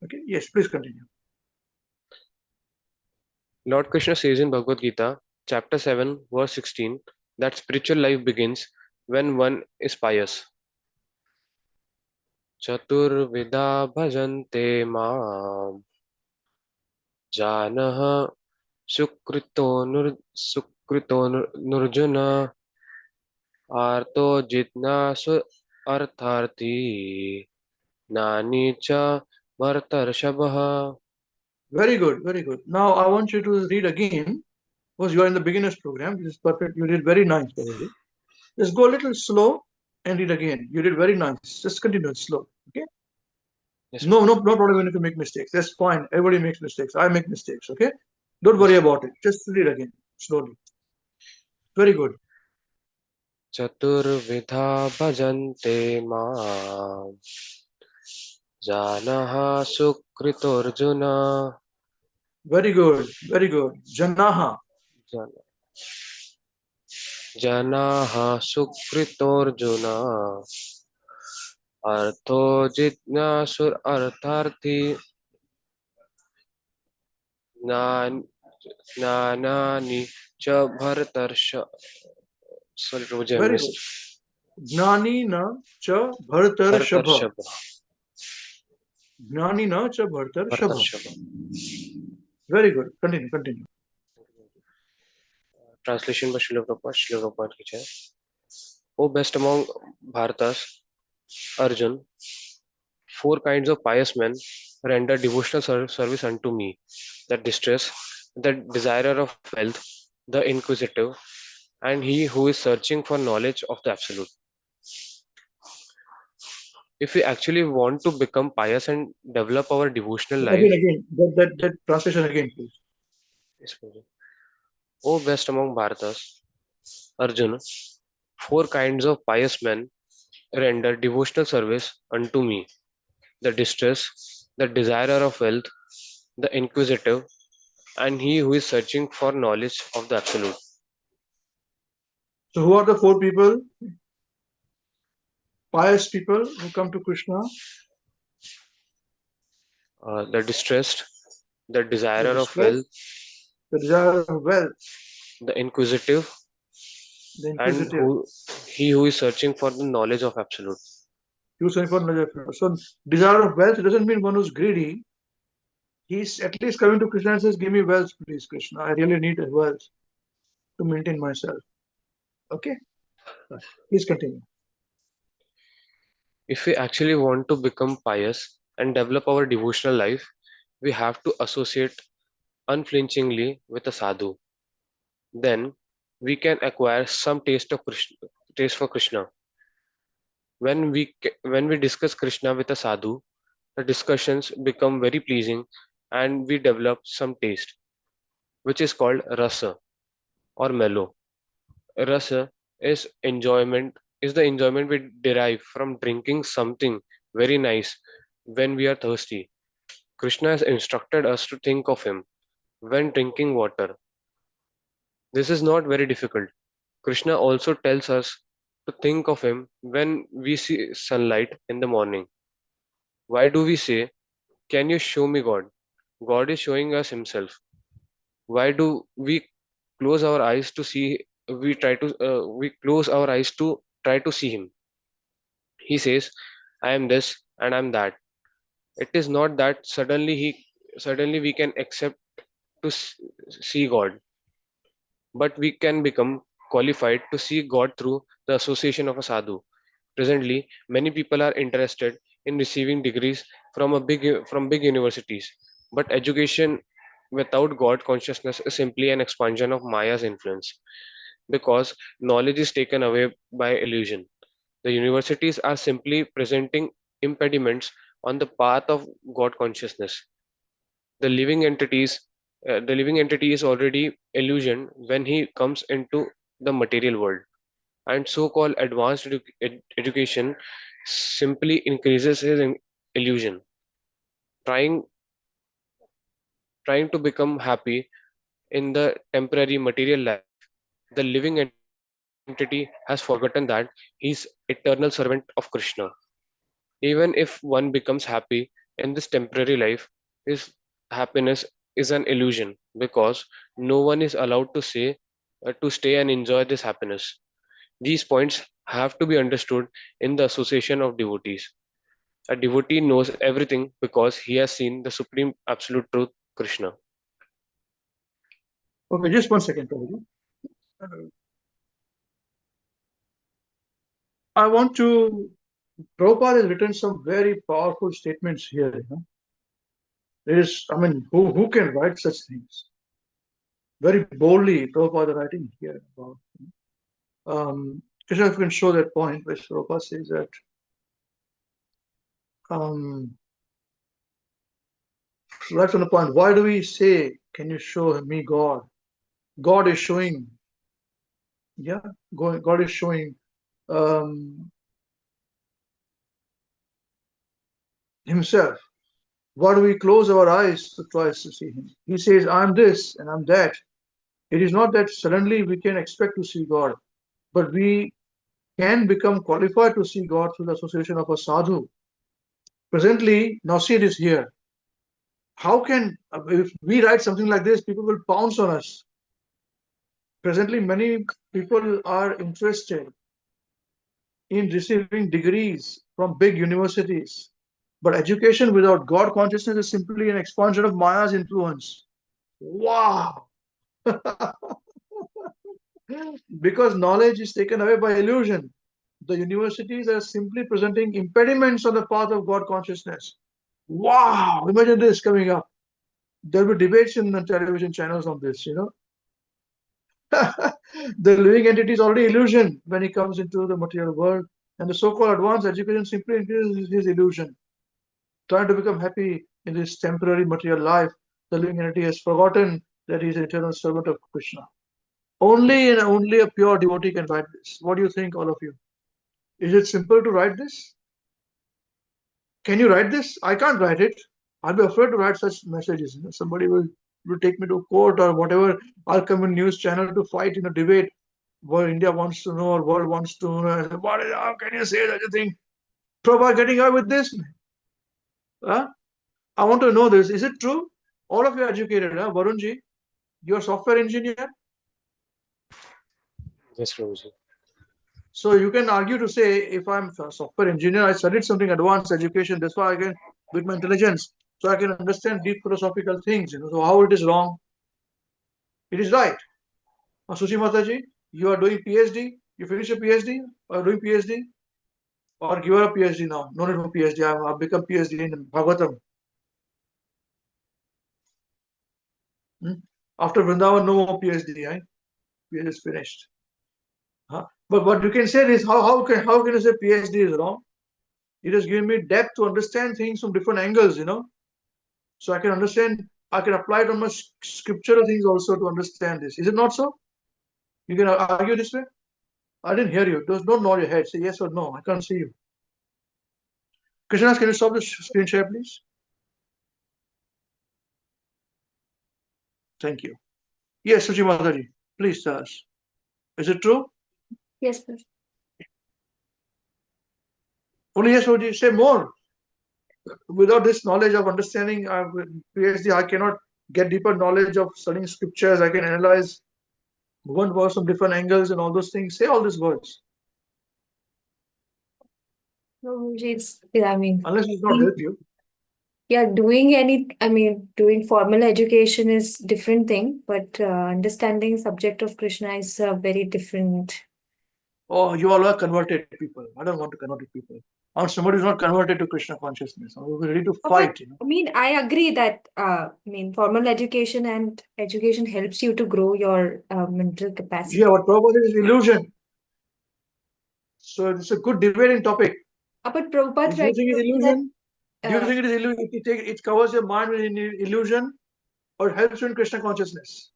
Okay, yes, please continue. Lord Krishna says in Bhagavad Gita, chapter 7, verse 16, that spiritual life begins when one is pious. Chaturvida bhajante maam janah sukrito nurjuna arto jitnasu artharthi nani cha bhartarshavaha. Very good, very good. Now I want you to read again. Because you are in the beginners program. This is perfect. You did very nice, probably. Just go a little slow and read again. You did very nice. Just continue slow. Okay? Yes, No problem when you make mistakes. That's fine. Everybody makes mistakes. I make mistakes. Okay? Don't worry about it. Just read again slowly. Very good. Chaturvidha bhajante maam janah sukritorjuna. Very good. Very good. Janaha. Janaha sukritorjuna artho jitnasur artharthi nanani cha bhartarsha. Sorry, Prabhuji, I Very missed. good. Gnani na cha bhartar shabha. Bhartarshava. Gnani na cha bhartar shabha. Bhartarshava. Very good. Continue. Continue. Translation by Srila Prabhupada ki jai. O best among Bharatas, Arjun, four kinds of pious men render devotional service unto me: the distressed, the desirer of wealth, the inquisitive, and he who is searching for knowledge of the absolute. If we actually want to become pious and develop our devotional life, Again. That translation again, please. O best among Bharatas, Arjuna, four kinds of pious men render devotional service unto me: the distressed, the desirer of wealth, the inquisitive, and he who is searching for knowledge of the absolute. So who are the four people? Pious people who come to Krishna. The distressed, the desirer of wealth, the desire of wealth, the inquisitive, and he who is searching for the knowledge of absolute. So desire of wealth doesn't mean one who's greedy. He's at least coming to Krishna and says, "Give me wealth, please, Krishna. I really need wealth to maintain myself." Okay, please continue. If we actually want to become pious and develop our devotional life, we have to associate unflinchingly with a sadhu. Then we can acquire some taste for Krishna. When we discuss Krishna with a sadhu, the discussions become very pleasing and we develop some taste, which is called rasa or mellow. Rasa is the enjoyment we derive from drinking something very nice when we are thirsty. Krishna has instructed us to think of him when drinking water. This is not very difficult. Krishna also tells us to think of him when we see sunlight in the morning. Why do we say, "Can you show me God?" God is showing us himself. Why do we close our eyes to see? We close our eyes to try to see him. He says, "I am this and I am that." It is not that suddenly we can accept to see God, but we can become qualified to see God through the association of a sadhu. Presently, many people are interested in receiving degrees from big universities, but education without God consciousness is simply an expansion of Maya's influence because knowledge is taken away by illusion. The universities are simply presenting impediments on the path of God consciousness. The living entities, the living entity is already illusion when he comes into the material world, and so-called advanced education simply increases his illusion. Trying trying to become happy in the temporary material life, the living entity has forgotten that he's eternal servant of Krishna. Even if one becomes happy in this temporary life, his happiness is an illusion because no one is allowed to stay and enjoy this happiness. These points have to be understood in the association of devotees. A devotee knows everything because he has seen the supreme absolute truth, Krishna. Okay, just 1 second, Prabhuji. I want to. Prabhupada has written some very powerful statements here. There is, I mean, who can write such things? Very boldly, Prabhupada writing here about. Krishna, if you can show that point, where Prabhupada says that. Right from the point, why do we say, "Can you show me God?" God is showing, yeah, God is showing himself. Why do we close our eyes to try to see him? He says, "I'm this and I'm that." It is not that suddenly we can expect to see God, but we can become qualified to see God through the association of a sadhu. Presently, Nasir is here. How can, if we write something like this, people will pounce on us. Presently, many people are interested in receiving degrees from big universities. But education without God consciousness is simply an expansion of Maya's influence. Wow! Because knowledge is taken away by illusion. The universities are simply presenting impediments on the path of God consciousness. Wow! Imagine this coming up. There'll be debates in the television channels on this, The living entity is already illusion when he comes into the material world, and the so-called advanced education simply increases his illusion. Trying to become happy in this temporary material life, the living entity has forgotten that he is an eternal servant of Krishna. Only and only a pure devotee can write this. What do you think, all of you? Is it simple to write this? Can you write this? I can't write it. I'll be afraid to write such messages. Somebody will take me to court or whatever. I'll come in news channel to fight in a debate where India wants to know or world wants to know. How can you say such a thing? Prabhupada getting away with this? Huh? I want to know this. Is it true? All of you are educated, huh? Varunji, you're a software engineer. Yes, Prabhuji. So you can argue to say, if I'm a software engineer, I studied something advanced education. That's why I can, with my intelligence, so I can understand deep philosophical things. So how it is wrong? It is right. Sushi Mataji, you are doing PhD. You finish a PhD or doing PhD, or give her a PhD now. No need for PhD. I've become PhD in Bhagavatam. After Vrindavan, no more PhD. PhD is finished. But you can say this, how can you say PhD is wrong? It has given me depth to understand things from different angles, so I can understand, I can apply it on my scriptural things also to understand this. Is it not so? You can argue this way? I didn't hear you. Don't nod your head. Say yes or no. I can't see you. Krishna, can you stop the screen share, please? Thank you. Yes, Suchi Mataji, please tell us. Is it true? Yes, sir. Only yes, Suji. Say more. Without this knowledge of understanding PhD, I cannot get deeper knowledge of studying scriptures. I can analyze one verse from different angles and all those things. Say all these words. No, I mean, Unless it's not help you. yeah, doing formal education is different thing, but understanding subject of Krishna is very different. Oh, you all are converted people. I don't want to convert people. I want somebody who's not converted to Krishna consciousness. I'm ready to fight. I mean, I agree that formal education and education helps you to grow your mental capacity. Yeah, what Prabhupada is illusion. So it's a good debating topic. But Prabhupada, Do you think it's illusion? Do you uh, think it is illusion? It covers your mind with illusion, or helps you in Krishna consciousness?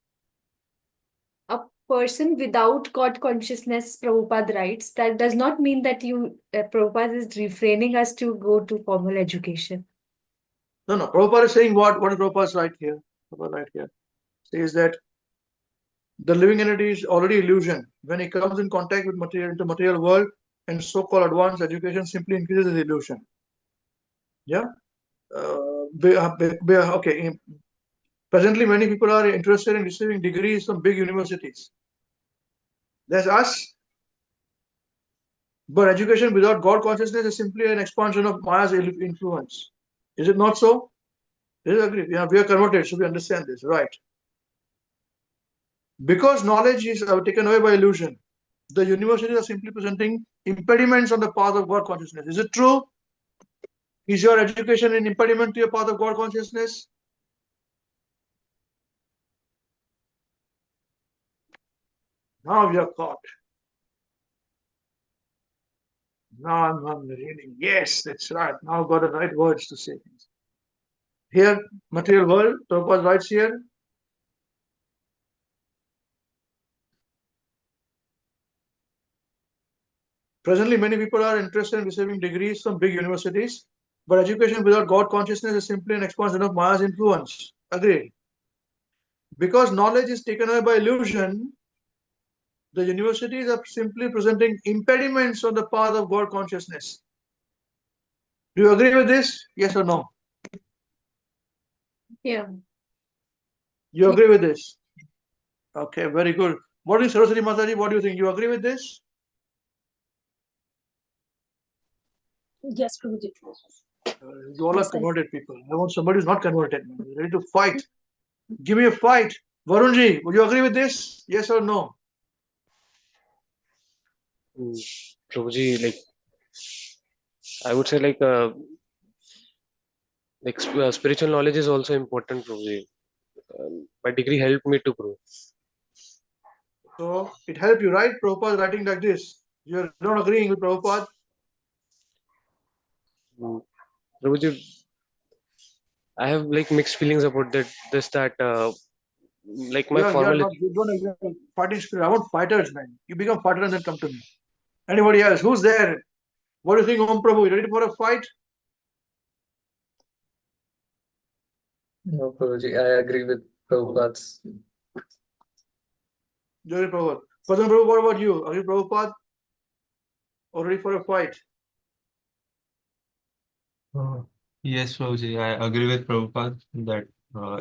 a person without God consciousness, Prabhupada writes, that does not mean that Prabhupada is refraining us to go to formal education. No. Prabhupada is saying what is Prabhupada's right here? Prabhupada right here says that the living entity is already illusion. When it comes in contact with material world, and so-called advanced education simply increases the illusion. Yeah. Okay. Presently, many people are interested in receiving degrees from big universities. That's us. But education without God consciousness is simply an expansion of Maya's influence. Is it not so? Is it agree? Yeah, we are converted, so we understand this, right? Because knowledge is taken away by illusion, the universities are simply presenting impediments on the path of God consciousness. Is it true? Is your education an impediment to your path of God consciousness? Now we are caught. Now I'm reading. Yes, that's right. Now I've got the right words to say things. Here, material world, Prabhupada writes here. Presently, many people are interested in receiving degrees from big universities, but education without God consciousness is simply an expansion of Maya's influence. Agreed. Because knowledge is taken away by illusion, the universities are simply presenting impediments on the path of God consciousness. Do you agree with this? Yes or no? Yeah. You agree with this? Okay, very good. What is Saraswati Mataji? What do you think? You agree with this? Yes, Prabhuji. You all are converted people. I want somebody who's not converted, ready to fight. Give me a fight. Varunji, would you agree with this? Yes or no? Prabhuji, I would say spiritual knowledge is also important, Prabhuji. My degree helped me to grow. So it helped you, right? Prabhupada writing like this. You're not agreeing with Prabhupada? Prabhuji, I have mixed feelings about that. My formal. You don't agree. Fighting spirit. I want fighters, man. You become fighter and then come to me. Anybody else? Who's there? What do you think, Om Prabhu? You ready for a fight? No, Prabhuji, I agree with Prabhupada's. Jai Prabhupada. Padma Prabhu, what about you? Are you Prabhupada? Or ready for a fight? Yes, Prabhuji, I agree with Prabhupada that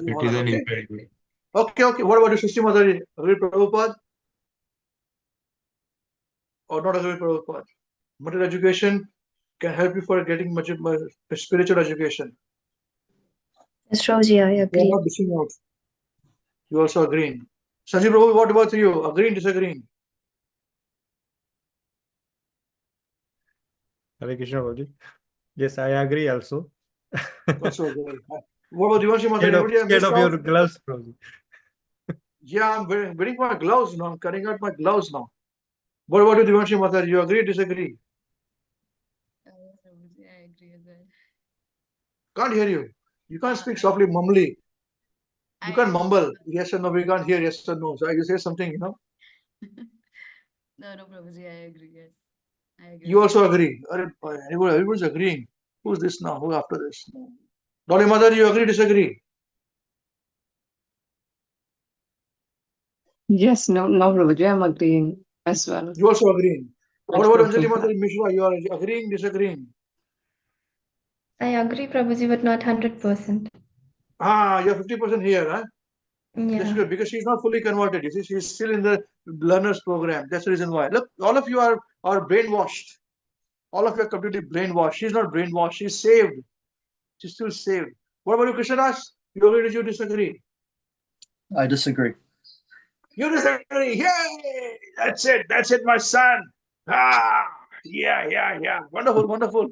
it is an impediment. Okay. What about you, Srishti Mataji? Agree with Prabhupada? Or not agree with Prabhupada? Material education can help you for getting much spiritual education. Yes, Prabhuji, I You are agree. not missing out. You also agreeing. Sanjeev Prabhu, what about you? Agreeing, disagreeing? Hare Krishna, Prabhuji. Yes, I agree also. Also agree. What about Divanshi Mataji? Scared of your gloves, Prabhuji. Yeah, I'm wearing my gloves now. I'm cutting out my gloves now. What about you, Devanshi Mata? You agree or disagree? Prabhuji, I agree as well. Can't hear you. You can't speak I softly, mumbly. You I can't agree. mumble. Yes or no, we can't hear yes or no. So you say something, No, Prabhuji, I agree. Yes, I agree You with also agree. Everybody's agreeing. Who's this now? Who after this? Dolly Mother, you agree, disagree? Yes, no, Prabhuji, I'm agreeing as well. You also agreeing. What Much about for Anjali Prabhupada. Mother Mishra? You are agreeing, disagreeing? I agree, Prabhuji, but not 100%. You're 50% here, huh? That's Yeah. good because she's not fully converted. You see, she's still in the learners program. That's the reason why. Look, all of you are brainwashed. All of you are completely brainwashed. She's not brainwashed. She's saved. She's still saved. What about you, Krishnadas? You agree or you disagree? I disagree. You disagree. Yay! That's it. That's it, my son. Yeah. Wonderful, wonderful.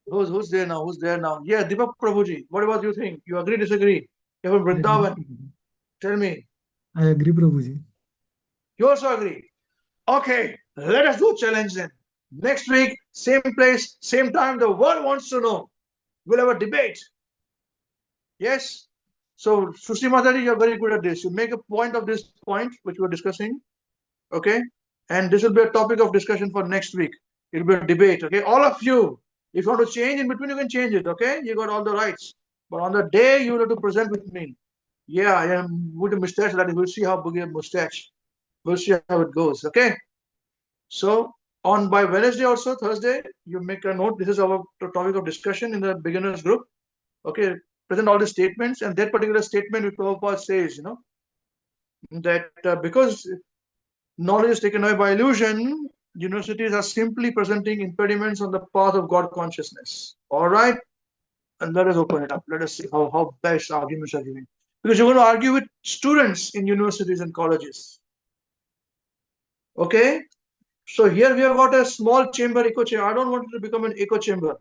Who's there now? Who's there now? Yeah, Deepak Prabhuji. What about you think? You agree, disagree? You're from I agree, Vrindavan. Prabhuji. Tell me. I agree, Prabhuji. You also agree. Okay, let us do a challenge then. Next week, same place, same time. The world wants to know. We'll have a debate. Yes. So, Sushri Mataji, you're very good at this. You make a point of this point which we're discussing. Okay. And this will be a topic of discussion for next week. It'll be a debate. Okay. All of you, if you want to change in between, you can change it. Okay. You got all the rights. But on the day you will have to present with me. Yeah, I am with a mustache. That is, we'll see how big a mustache. We'll see how it goes. Okay. So on by Wednesday also, Thursday, you make a note. This is our topic of discussion in the beginners group. Okay, present all the statements, and that particular statement which Prabhupada says, that because knowledge is taken away by illusion, universities are simply presenting impediments on the path of God consciousness. All right, and let us open it up. Let us see how best arguments are given. Because you're going to argue with students in universities and colleges. Okay, so here we have got a small chamber, echo chamber. I don't want it to become an echo chamber.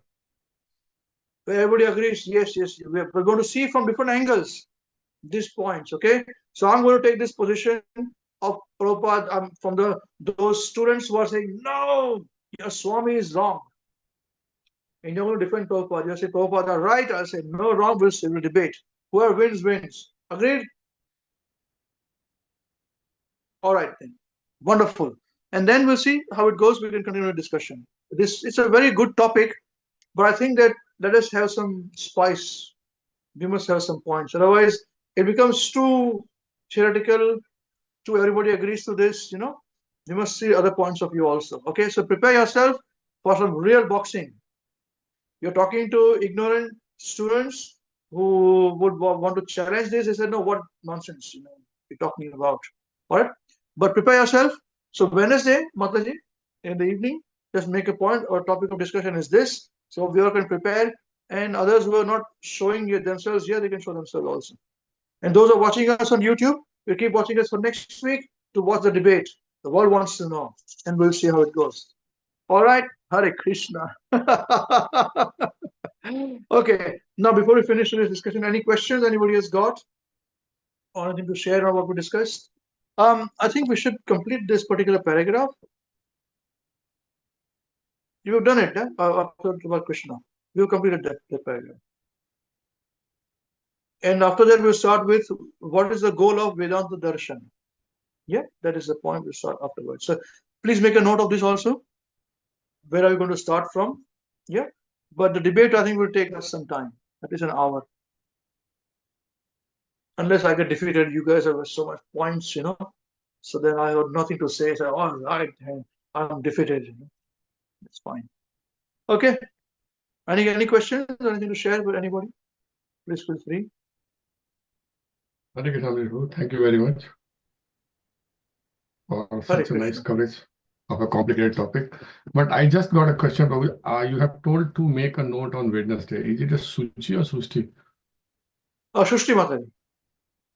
Where everybody agrees, yes, we're going to see from different angles these points. Okay, so I'm going to take this position of Prabhupada from those students who are saying, no, your Swami is wrong. And you're going to defend Prabhupada. You say Prabhupada are right. I'll say no, wrong. We'll debate. Whoever wins, wins. Agreed? All right then. Wonderful. And then we'll see how it goes. We can continue the discussion. It's a very good topic, but I think that let us have some spice. We must have some points. Otherwise, it becomes too theoretical. Too everybody agrees to this. We must see other points of view also. Okay, so prepare yourself for some real boxing. You're talking to ignorant students who would want to challenge this. They said, no, what nonsense, you're talking about. All right, but prepare yourself. So Wednesday, Mataji, in the evening, just make a point or topic of discussion is this. So we all can prepare, and others who are not showing themselves here, they can show themselves also. And those who are watching us on YouTube, you keep watching us for next week to watch the debate. The world wants to know, and we'll see how it goes. All right, Hare Krishna. Okay, now before we finish this discussion, any questions anybody has got or anything to share on what we discussed? I think we should complete this particular paragraph. You have done it, about Krishna. We have completed that paragraph. And after that, we'll start with what is the goal of Vedanta Darshan. Yeah, that is the point we'll start afterwards. So please make a note of this also. Where are we going to start from? Yeah, but the debate I think will take us some time, at least an hour. Unless I get defeated, you guys have so much points, so then I have nothing to say. So all right, I'm defeated. It's fine. Okay. Any questions or anything to share with anybody? Please feel free. Hare Krishna, Prabhu. Thank you very much for Hare such a nice Krishna. coverage of a complicated topic. But I just got a question, Prabhu. You have told to make a note on Wednesday. Is it a Suchi or Sushti? Shushti Mataji.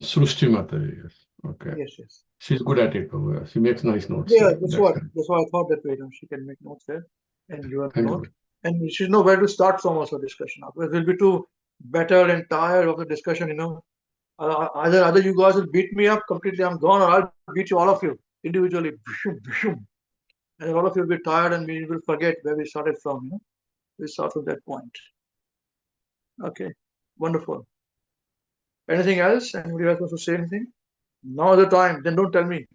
Srushti Mataji, yes. Okay. Yes. She's good at it, Prabhu. She makes nice notes. Yeah, Yeah, that's that's why I thought that way. She can make notes there and give a Thank note. you. And she know where to start from also discussion. We'll be too battered and tired of the discussion, Either you guys will beat me up completely, I'm gone, or I'll beat you all of you individually. And a lot of you will be tired and we will forget where we started from. We start from that point. Okay, wonderful. Anything else? Anybody else wants to say anything? Now is the time. Then don't tell me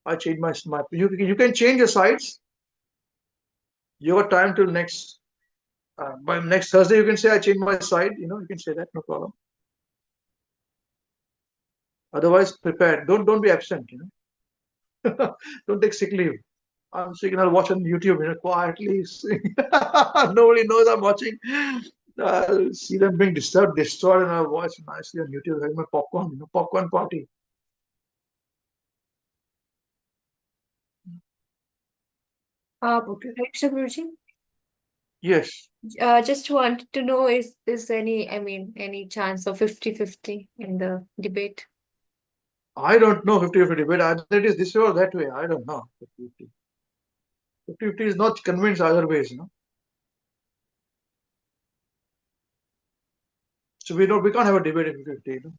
I changed my. You can change your sides. You got time till next. By next Thursday, you can say I changed my side. You can say that, no problem. Otherwise, prepared. Don't be absent. Don't take sick leave. I'm sick and I'll watch on YouTube, quietly. Nobody knows I'm watching. I'll see them being disturbed, destroyed, and I'll watch nicely on YouTube, having my popcorn, popcorn party. Okay. Krishna Guruji, Yes. just wanted to know, is any chance of 50-50 in the debate? I don't know 50-50 debate. Either it is this way or that way. I don't know. 50-50. 50-50 is not convinced either ways, So we can't have a debate in 50-50,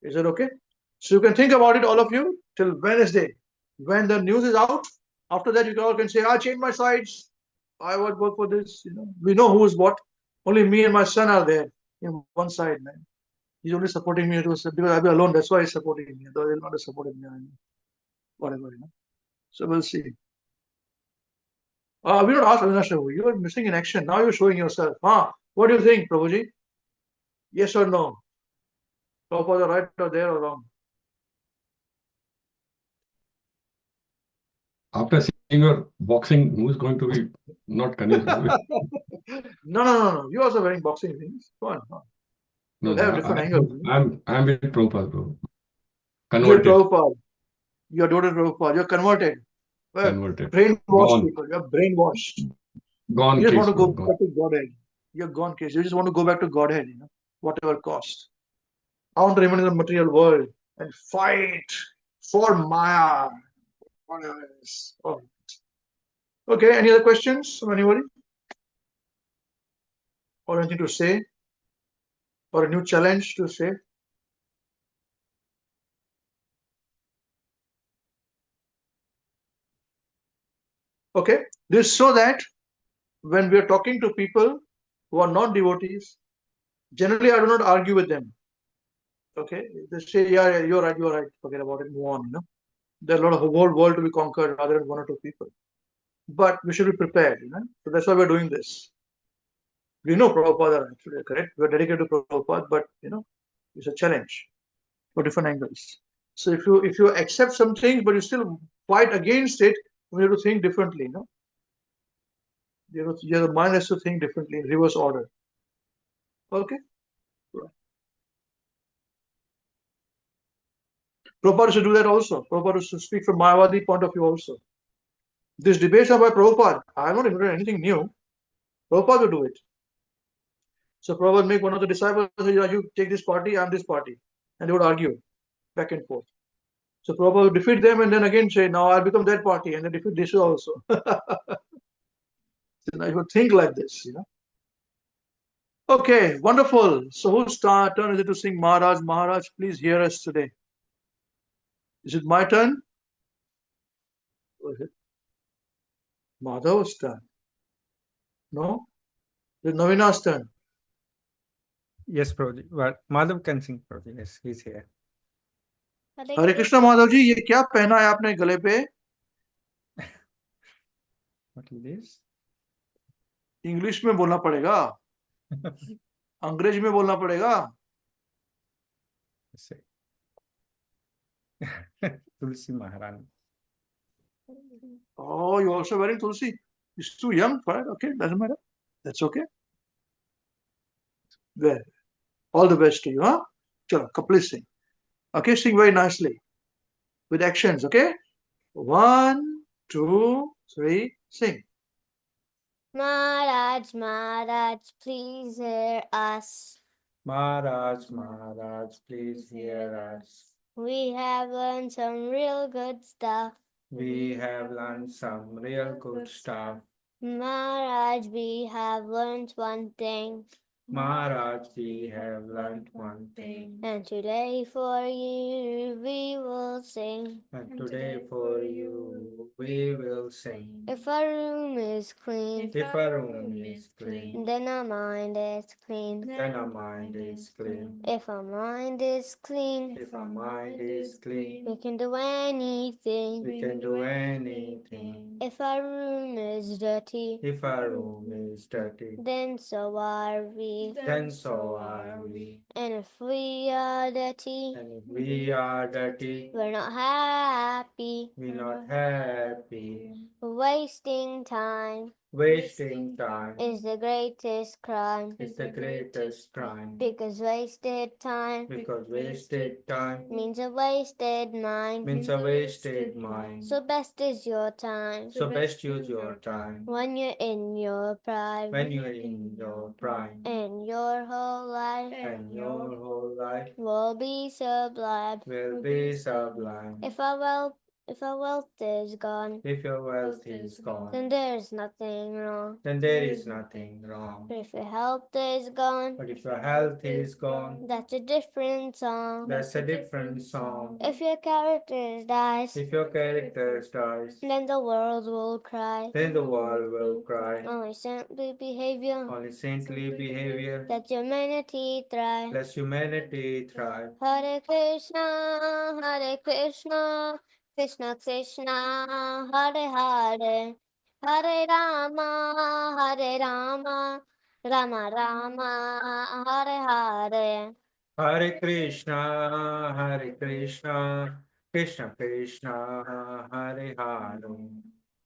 Is it okay? So you can think about it, all of you, till Wednesday. When the news is out, after that you all can say, I changed my sides. I would work for this. We know who's what. Only me and my son are there in one side, man. He's only supporting me because I'll be alone. That's why he's supporting me. Though he'll not have supported me. Whatever, So we'll see. We don't ask Avinash. You are missing in action. Now you're showing yourself. What do you think, Prabhuji? Yes or no? Prabhupada right or there or wrong? After seeing your boxing, who's going to be not cunning? No. You also wearing boxing things. Go on. No, You'll have different angles. I'm with Prabhupada, bro. You're Converted. Prabhupada. You're devoted to Prabhupada. You're converted. Converted. Brainwashed Gone. people. You're brainwashed. Gone You just case, want to go bro. back to Godhead. You're gone case. You just want to go back to Godhead, whatever cost. I want to remain in the material world and fight for Maya. Whatever it is. Oh. Okay, any other questions from anybody? Or anything to say? Or a new challenge to say? Okay, this so that when we are talking to people who are not devotees, generally I do not argue with them. Okay, they say, yeah, you're right, forget about it, move on. There's a lot of the whole world to be conquered rather than one or two people. But we should be prepared, So that's why we're doing this. We know Prabhupada, actually, correct? We're dedicated to Prabhupada, but it's a challenge for different angles. So if you accept some things, but you still fight against it, we have to think differently, the mind has to think differently in reverse order. Okay. Prabhupada should do that also. Prabhupada should speak from Mayavadi point of view also. These debates are by Prabhupada. I have not invented anything new. Prabhupada will do it. So Prabhupada make one of the disciples say, you take this party, I'm this party. And they would argue back and forth. So Prabhupada would defeat them and then again say, now I'll become that party and then defeat this also. So I would think like this, Okay, wonderful. So whose turn is it to sing Maharaj? Maharaj, please hear us today. Is it my turn? Or is it Madhav's turn? No? Is it Navina's turn? Yes, Prabhuji. But Madhav can sing, Prabhuji. Yes, he's here. हरे कृष्ण माधव जी, ये क्या पहना है आपने गले पे? What is this? English में बोलना पड़ेगा, अंग्रेजी में बोलना पड़ेगा. Tulsi Maharani. Oh, you're also wearing tulsi. It's too young for it. Okay, doesn't matter. That's okay. Well, all the best to you, huh? Chalo, Kapila sing. Okay, sing very nicely with actions. Okay, 1, 2, 3, sing. Maharaj, Maharaj, please hear us. Maharaj, Maharaj, please hear us. We have learned some real good stuff. We have learned some real good stuff. Maharaj, we have learned one thing. Maharaj, we have learnt one thing. And today for you we will sing. And today for you we will sing. If our room is clean, If our room is clean, then our mind is clean. then our mind is clean. If our mind is clean, If our mind is clean, we can do anything. we can do anything. If our room is dirty, If our room is dirty, then so are we. then so are we. And if we are dirty, And if we are dirty, we're not happy. we're not happy. Wasting time Wasting time is the greatest crime. is the greatest crime. Because wasted time Because wasted time means a wasted mind. means a wasted mind. So best is your time So best use your time when you're in your prime. when you're in your prime. And your whole life And your whole life will be sublime. will be sublime. If our wealth is gone, If your wealth is then gone, there's nothing wrong. then there is nothing wrong. But if your health is gone, But if your health is gone, that's a different song. that's a different song. If your character dies, If your character dies, then the world will cry. then the world will cry. Only saintly behavior Only saintly behavior that humanity thrive. lets humanity thrive. Hare Krishna, Hare Krishna, Krishna Krishna, Hare Hare, Hare Rama, Hare Rama, Rama Rama, Hare Hare. Hare Krishna, Hare Krishna, Krishna Krishna, Hare Hare,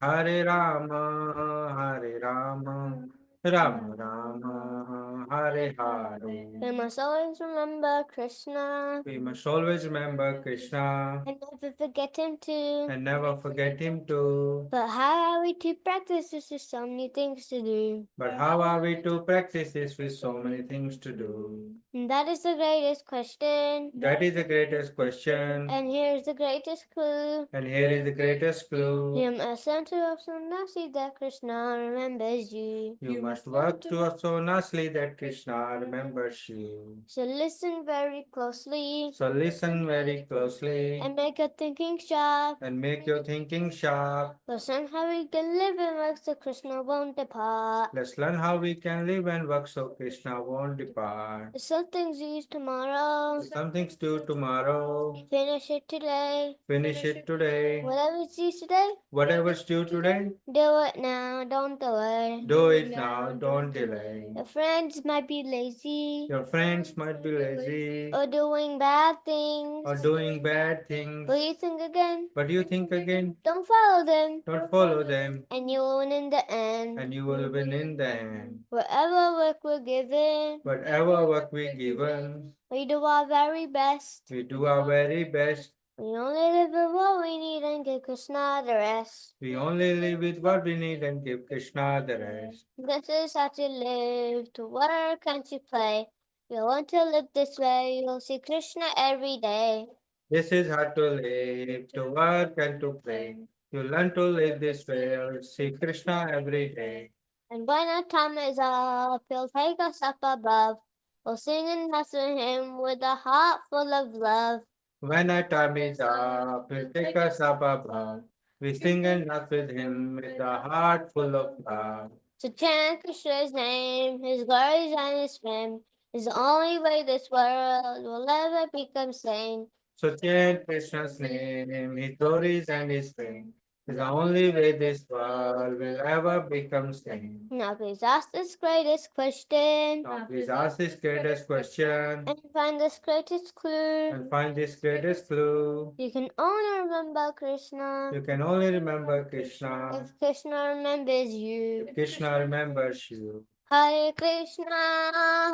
Hare Rama, Hare Rama, Rama Rama, Hare Hare. We must always remember Krishna We must always remember Krishna and never forget him too. and never forget him too. But how are we to practice this? There's so many things to do. But how are we to practice this with so many things to do? And that is the greatest question. That is the greatest question. And here's the greatest clue. And here is the greatest clue. You must learn to also see that Krishna remembers you. You must work to so nicely that Krishna remembers you. So listen very closely So listen very closely and make your thinking sharp. and make your thinking sharp. Listen how we can live and work so Krishna won't depart. Let's learn how we can live and work so Krishna won't depart. Some things you use tomorrow. Some things do tomorrow. Finish it today. Finish it today. Whatever's due today, Whatever's due today, do it now, don't delay. do it now, don't delay. Your friends might be lazy Your friends might be lazy or doing bad things. or doing bad things, But you think again, but you think again, don't follow them, don't follow them, and you will win in the end. and you will win in the end. Whatever work we're given, Whatever work we given, we do our very best. we do our very best. We only live with what we need and give Krishna the rest. We only live with what we need and give Krishna the rest. This is how to live, to work and to play. You want to live this way, you'll see Krishna every day. This is how to live, to work and to play. You learn to live this way, you'll see Krishna every day. And when our time is up, he'll take us up above. We'll sing and dance with him with a heart full of love. When our time is up, he'll take us up above. We sing and dance with him with a heart full of love. To chant Krishna's name, his glories and his fame is the only way this world will ever become sane. So chant Krishna's name, his glories and his fame is the only way this world will ever become sane. Now please ask this greatest question Now please ask this greatest question and find this greatest clue. and find this greatest clue. You can only remember Krishna You can only remember Krishna if Krishna remembers you. if Krishna remembers you. Hare Krishna,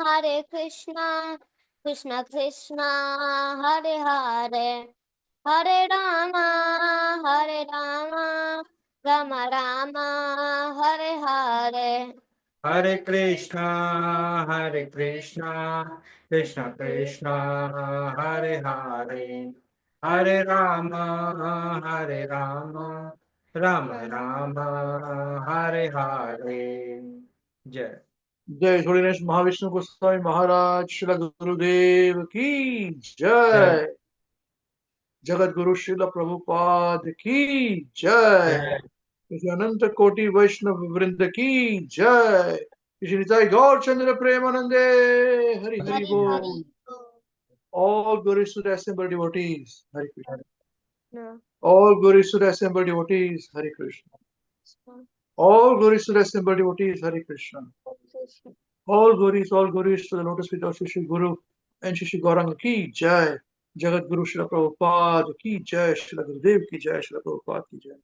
Hare Krishna, Krishna Krishna, Hare Hare, Hare Rama, Hare Rama, Rama Rama, Hare Hare. Hare Krishna, Hare Krishna, Krishna Krishna, Hare Hare, Hare Rama, Hare Rama, Rama Rama, Hare Hare. Jai. जय holiness Mahavishnu Goswami महाराज श्रील गुरुदेव की जय। जगत गुरु श्रील प्रभुपाद की जय। श्री अनंत कोटि वैष्णव वृंद की जय। श्री निताई गौर चंद्र प्रेमानंदे हरि हरि बोल। All glories to the assembled devotees, Hare Krishna. No. All glories to the assembled devotees, Hare Krishna. All glories to the assembled devotees, Hare Krishna. All glories to the lotus feet of Shri Guru and Shri Gauranga ki jai. Jagat Guru Shri Prabhupada ki jai. Shri Gurudev ki jai. Shri Prabhupada ki jai.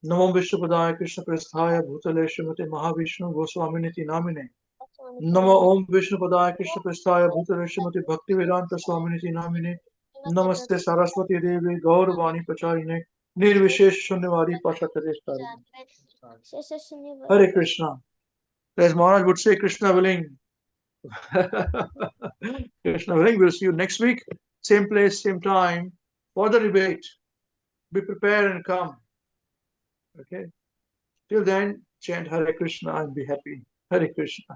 Namo Vishnupadaya Krishna Prasthaya Bhutale Srimate Mahavishnu Goswaminiti Namine. Namo Om Vishnupadaya Krishna Prasthaya Bhutale Srimate Bhaktivedanta Swaminiti Namine. Namaste Saraswati Devi Gauravani Pacharine Nirvishesh Shunyavadi Pashatare Hare Krishna. As Maharaj would say, Krishna willing. Krishna willing, we'll see you next week. Same place, same time for the debate. Be prepared and come. Okay. Till then, chant Hare Krishna and be happy. Hare Krishna.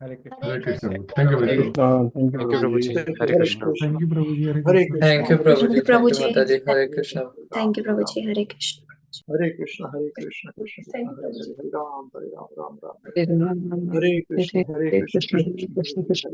Hare Krishna. Hare Krishna. Thank you very much. Thank you, Prabhuji. Hare Krishna. Thank you, Prabhuji. Hare Hare Krishna. Thank you, Krishna. Prabhuji. Thank you, Prabhuji. Mataji. Hare Krishna. Thank you, Prabhuji. Hare Krishna. Hare Krishna, Hare Krishna, Krishna Krishna, Thank you, Hare Prabhuji. Hare, Hare Ram, Hare Ram, Ram Ram. Hare Rama, Hare Krishna, Hare Hare Krishna, Krishna, Krishna Krishna, Krishna Hare Krishna. Hare.